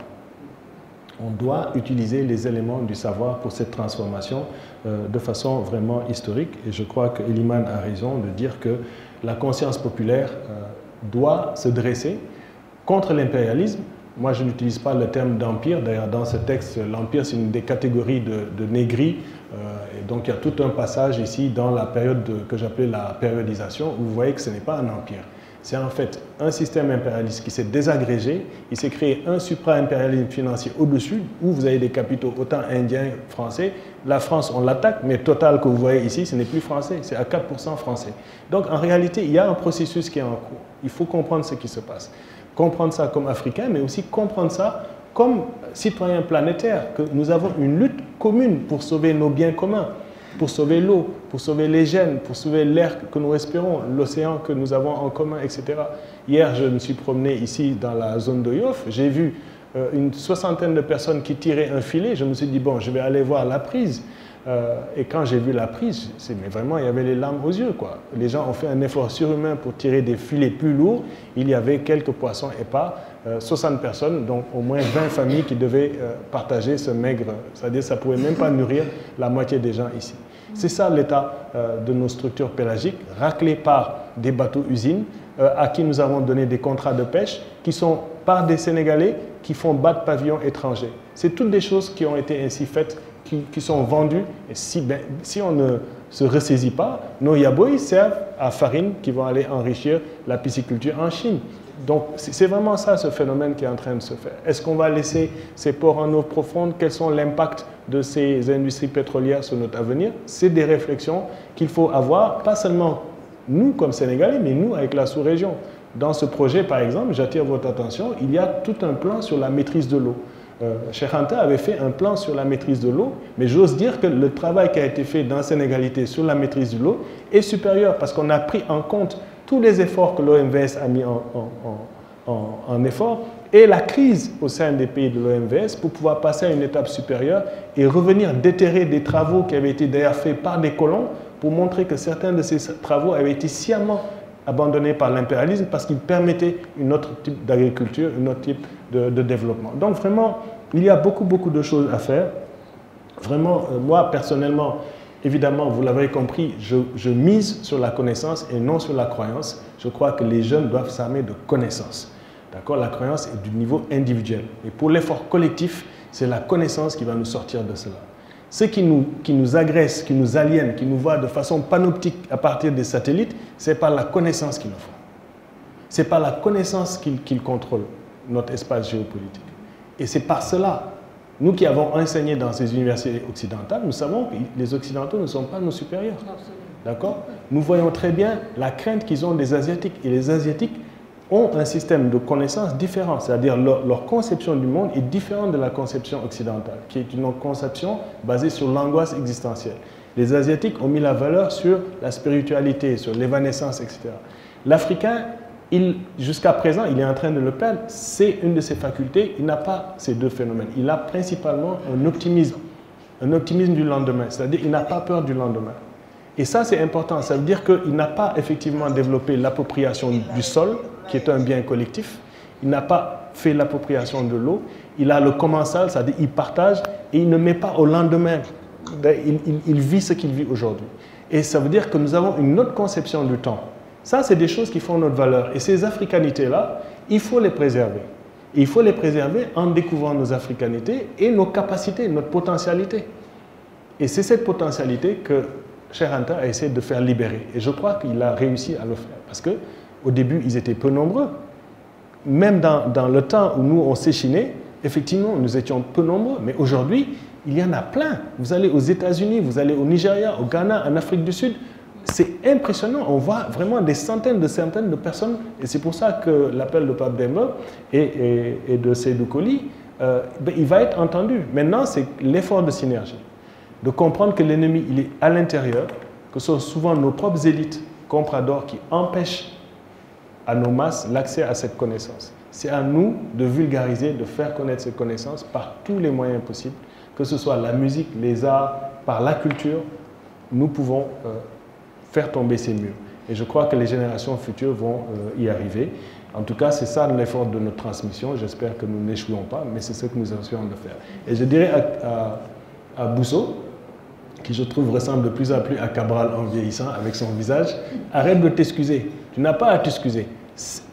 On doit utiliser les éléments du savoir pour cette transformation de façon vraiment historique. Et je crois que Eliman a raison de dire que la conscience populaire doit se dresser contre l'impérialisme. Moi, je n'utilise pas le terme d'empire. D'ailleurs, dans ce texte, l'empire, c'est une des catégories de négris. Et donc, il y a tout un passage ici dans la période que j'appelais la périodisation, où vous voyez que ce n'est pas un empire. C'est en fait un système impérialiste qui s'est désagrégé. Il s'est créé un supra-impérialisme financier au-dessus, où vous avez des capitaux autant indiens, français. La France, on l'attaque, mais Total que vous voyez ici, ce n'est plus français, c'est à 4% français. Donc, en réalité, il y a un processus qui est en cours. Il faut comprendre ce qui se passe. Comprendre ça comme Africain, mais aussi comprendre ça comme citoyen planétaire, que nous avons une lutte commune pour sauver nos biens communs, pour sauver l'eau, pour sauver les gènes, pour sauver l'air que nous respirons, l'océan que nous avons en commun, etc. Hier, je me suis promené ici dans la zone de Yoff, j'ai vu une soixantaine de personnes qui tiraient un filet. Je me suis dit, bon, je vais aller voir la prise. Et quand j'ai vu la prise, mais vraiment, il y avait les larmes aux yeux, quoi. Les gens ont fait un effort surhumain pour tirer des filets plus lourds. Il y avait quelques poissons épars, 60 personnes, donc au moins 20 familles qui devaient partager ce maigre. C'est-à-dire que ça ne pouvait même pas nourrir la moitié des gens ici. C'est ça l'état de nos structures pélagiques, raclées par des bateaux-usines, à qui nous avons donné des contrats de pêche, qui sont par des Sénégalais qui font battre pavillon étranger. C'est toutes des choses qui ont été ainsi faites, qui sont vendues. Et si on ne se ressaisit pas, nos yabois servent à farine qui vont aller enrichir la pisciculture en Chine. Donc c'est vraiment ça, ce phénomène qui est en train de se faire. Est-ce qu'on va laisser ces ports en eau profonde? Quels sont l'impact de ces industries pétrolières sur notre avenir? C'est des réflexions qu'il faut avoir, pas seulement nous comme Sénégalais, mais nous avec la sous-région. Dans ce projet, par exemple, j'attire votre attention, il y a tout un plan sur la maîtrise de l'eau. Cheikh Anta avait fait un plan sur la maîtrise de l'eau, mais j'ose dire que le travail qui a été fait dans Sénégalité sur la maîtrise de l'eau est supérieur parce qu'on a pris en compte tous les efforts que l'OMVS a mis en effort et la crise au sein des pays de l'OMVS pour pouvoir passer à une étape supérieure et revenir déterrer des travaux qui avaient été d'ailleurs faits par des colons pour montrer que certains de ces travaux avaient été sciemment abandonnés par l'impérialisme parce qu'ils permettaient un autre type d'agriculture, un autre type de développement. Donc vraiment, il y a beaucoup de choses à faire. Vraiment, moi personnellement, évidemment, vous l'avez compris, je mise sur la connaissance et non sur la croyance. Je crois que les jeunes doivent s'armer de connaissances. D'accord? La croyance est du niveau individuel. Et pour l'effort collectif, c'est la connaissance qui va nous sortir de cela. Ceux qui nous agressent, qui nous aliènent, qui nous voient de façon panoptique à partir des satellites, ce n'est pas la connaissance qu'ils nous font. Ce n'est pas la connaissance qu'ils contrôlent notre espace géopolitique. Et c'est par cela, nous qui avons enseigné dans ces universités occidentales, nous savons que les Occidentaux ne sont pas nos supérieurs. D'accord? Nous voyons très bien la crainte qu'ils ont des Asiatiques. Et les Asiatiques ont un système de connaissances différent, c'est-à-dire leur conception du monde est différente de la conception occidentale, qui est une conception basée sur l'angoisse existentielle. Les Asiatiques ont mis la valeur sur la spiritualité, sur l'évanescence, etc. L'Africain, jusqu'à présent, il est en train de le perdre, c'est une de ses facultés, il n'a pas ces deux phénomènes. Il a principalement un optimisme du lendemain, c'est-à-dire il n'a pas peur du lendemain. Et ça, c'est important. Ça veut dire qu'il n'a pas effectivement développé l'appropriation du sol, qui est un bien collectif. Il n'a pas fait l'appropriation de l'eau. Il a le commensal, c'est-à-dire il partage et il ne met pas au lendemain. Il vit ce qu'il vit aujourd'hui. Et ça veut dire que nous avons une autre conception du temps. Ça, c'est des choses qui font notre valeur. Et ces africanités-là, il faut les préserver. Et il faut les préserver en découvrant nos africanités et nos capacités, notre potentialité. Et c'est cette potentialité que Cheikh Anta a essayé de faire libérer. Et je crois qu'il a réussi à le faire. Parce qu'au début, ils étaient peu nombreux. Même dans le temps où nous, on s'échinait, effectivement, nous étions peu nombreux. Mais aujourd'hui, il y en a plein. Vous allez aux États-Unis, vous allez au Nigeria, au Ghana, en Afrique du Sud. C'est impressionnant. On voit vraiment des centaines de personnes. Et c'est pour ça que l'appel de Pape Demba et de Seydou Koli, il va être entendu. Maintenant, c'est l'effort de synergie. De comprendre que l'ennemi, il est à l'intérieur, que ce sont souvent nos propres élites compradors qui empêchent à nos masses l'accès à cette connaissance. C'est à nous de vulgariser, de faire connaître cette connaissance par tous les moyens possibles, que ce soit la musique, les arts, par la culture, nous pouvons faire tomber ces murs. Et je crois que les générations futures vont y arriver. En tout cas, c'est ça l'effort de notre transmission. J'espère que nous n'échouons pas, mais c'est ce que nous essayons de faire. Et je dirais à Bousso, qui je trouve ressemble de plus en plus à Cabral en vieillissant avec son visage, arrête de t'excuser. Tu n'as pas à t'excuser.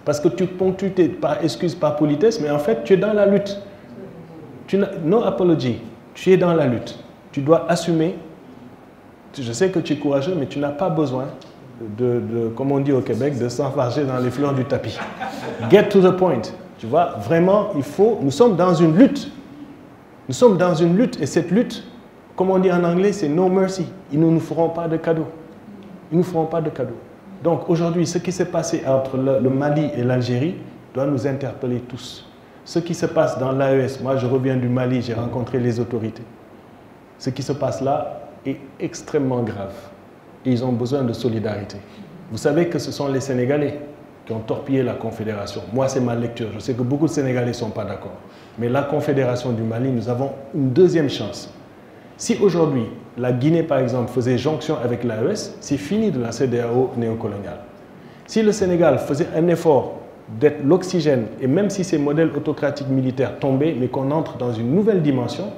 Parce que tu ponctues par excuse, par politesse, mais en fait, tu es dans la lutte. No apology. Tu es dans la lutte. Tu dois assumer. Je sais que tu es courageux, mais tu n'as pas besoin comme on dit au Québec, de s'enfarger dans les fleurs du tapis. Get to the point. Tu vois, vraiment, nous sommes dans une lutte. Nous sommes dans une lutte, et cette lutte, comme on dit en anglais, c'est no mercy. Ils ne nous feront pas de cadeaux. Ils ne nous feront pas de cadeaux. Donc aujourd'hui, ce qui s'est passé entre le Mali et l'Algérie doit nous interpeller tous. Ce qui se passe dans l'AES, moi je reviens du Mali, j'ai rencontré les autorités. Ce qui se passe là est extrêmement grave. Et ils ont besoin de solidarité. Vous savez que ce sont les Sénégalais qui ont torpillé la Confédération. Moi, c'est ma lecture. Je sais que beaucoup de Sénégalais ne sont pas d'accord. Mais la Confédération du Mali, nous avons une deuxième chance. Si aujourd'hui, la Guinée, par exemple, faisait jonction avec l'AES, c'est fini de la CEDEAO néocoloniale. Si le Sénégal faisait un effort d'être l'oxygène, et même si ces modèles autocratiques militaires tombaient, mais qu'on entre dans une nouvelle dimension,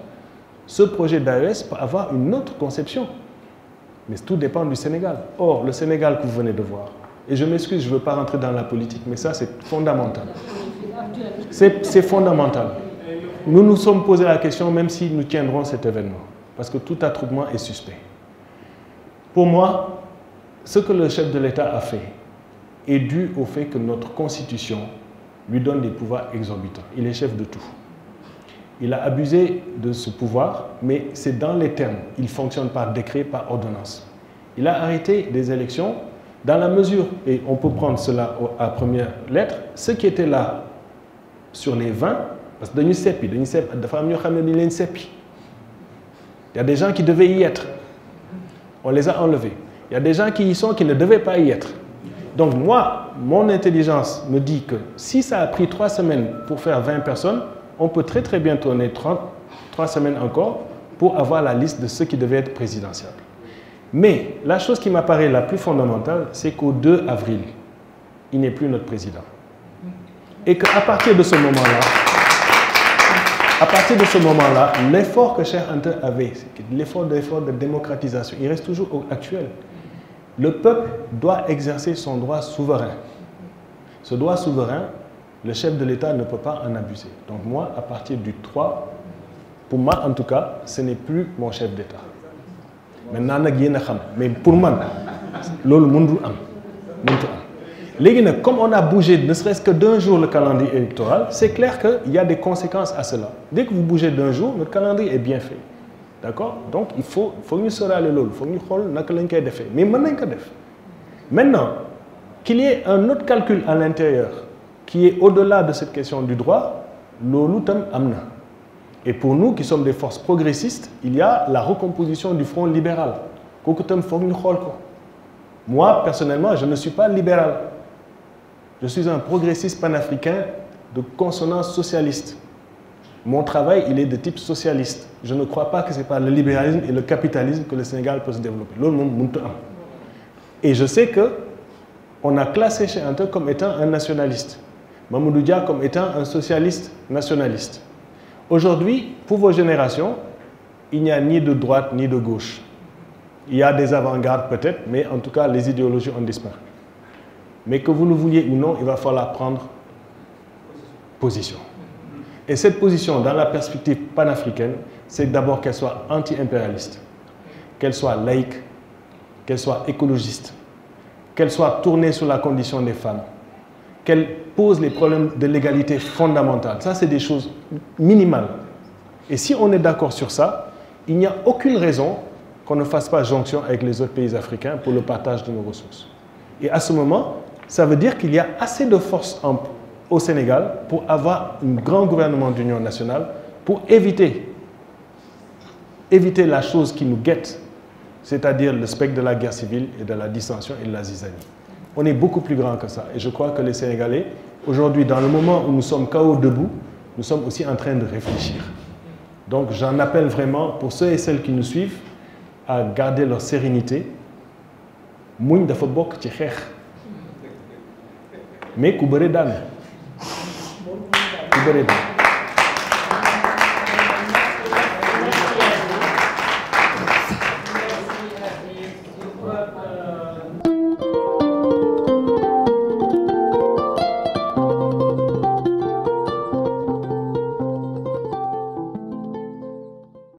ce projet d'AES peut avoir une autre conception. Mais tout dépend du Sénégal. Or, le Sénégal que vous venez de voir, et je m'excuse, je ne veux pas rentrer dans la politique, mais ça, c'est fondamental. C'est fondamental. Nous nous sommes posé la question, même si nous tiendrons cet événement, parce que tout attroupement est suspect. Pour moi, ce que le chef de l'État a fait est dû au fait que notre Constitution lui donne des pouvoirs exorbitants. Il est chef de tout. Il a abusé de ce pouvoir, mais c'est dans les termes. Il fonctionne par décret, par ordonnance. Il a arrêté des élections dans la mesure, et on peut prendre cela à première lettre, ceux qui étaient là sur les 20, parce que il y a des gens qui devaient y être. On les a enlevés. Il y a des gens qui y sont qui ne devaient pas y être. Donc moi, mon intelligence me dit que si ça a pris 3 semaines pour faire 20 personnes, on peut très très bien tourner 3 semaines encore pour avoir la liste de ceux qui devaient être présidentiables. Mais la chose qui m'apparaît la plus fondamentale, c'est qu'au 2 avril, il n'est plus notre président. Et qu'à partir de ce moment-là, l'effort que Cheikh Anta avait, l'effort de démocratisation, il reste toujours actuel. Le peuple doit exercer son droit souverain. Ce droit souverain, le chef de l'État ne peut pas en abuser. Donc moi, à partir du 3, pour moi en tout cas, ce n'est plus mon chef d'État. Maintenant, mais pour moi, comme on a bougé ne serait-ce que d'un jour le calendrier électoral, c'est clair qu'il y a des conséquences à cela. Dès que vous bougez d'un jour, notre calendrier est bien fait. D'accord? Donc il faut nous sera le lol, il faut nous faire. Mais maintenant, qu'il y ait un autre calcul à l'intérieur qui est au-delà de cette question du droit, l'olutam amna. Et pour nous qui sommes des forces progressistes, il y a la recomposition du front libéral. Moi, personnellement, je ne suis pas libéral. Je suis un progressiste panafricain de consonance socialiste. Mon travail, il est de type socialiste. Je ne crois pas que c'est par le libéralisme et le capitalisme que le Sénégal peut se développer. Et je sais qu'on a classé Cheikh Anta comme étant un nationaliste. Mamadou Dia comme étant un socialiste nationaliste. Aujourd'hui, pour vos générations, il n'y a ni de droite ni de gauche. Il y a des avant-gardes peut-être, mais en tout cas, les idéologies ont disparu. Mais que vous le vouliez ou non, il va falloir prendre position. Et cette position, dans la perspective panafricaine, c'est d'abord qu'elle soit anti-impérialiste, qu'elle soit laïque, qu'elle soit écologiste, qu'elle soit tournée sur la condition des femmes, qu'elle pose les problèmes de l'égalité fondamentale. Ça, c'est des choses minimales. Et si on est d'accord sur ça, il n'y a aucune raison qu'on ne fasse pas jonction avec les autres pays africains pour le partage de nos ressources. Et à ce moment, ça veut dire qu'il y a assez de force au Sénégal pour avoir un grand gouvernement d'union nationale pour éviter la chose qui nous guette, c'est-à-dire le spectre de la guerre civile et de la dissension et de la zizanie. On est beaucoup plus grand que ça. Et je crois que les Sénégalais, aujourd'hui, dans le moment où nous sommes KO debout, nous sommes aussi en train de réfléchir. Donc j'en appelle vraiment, pour ceux et celles qui nous suivent, à garder leur sérénité muñ dafa bokk ci xeex mais ku bëre daan ku bëre daan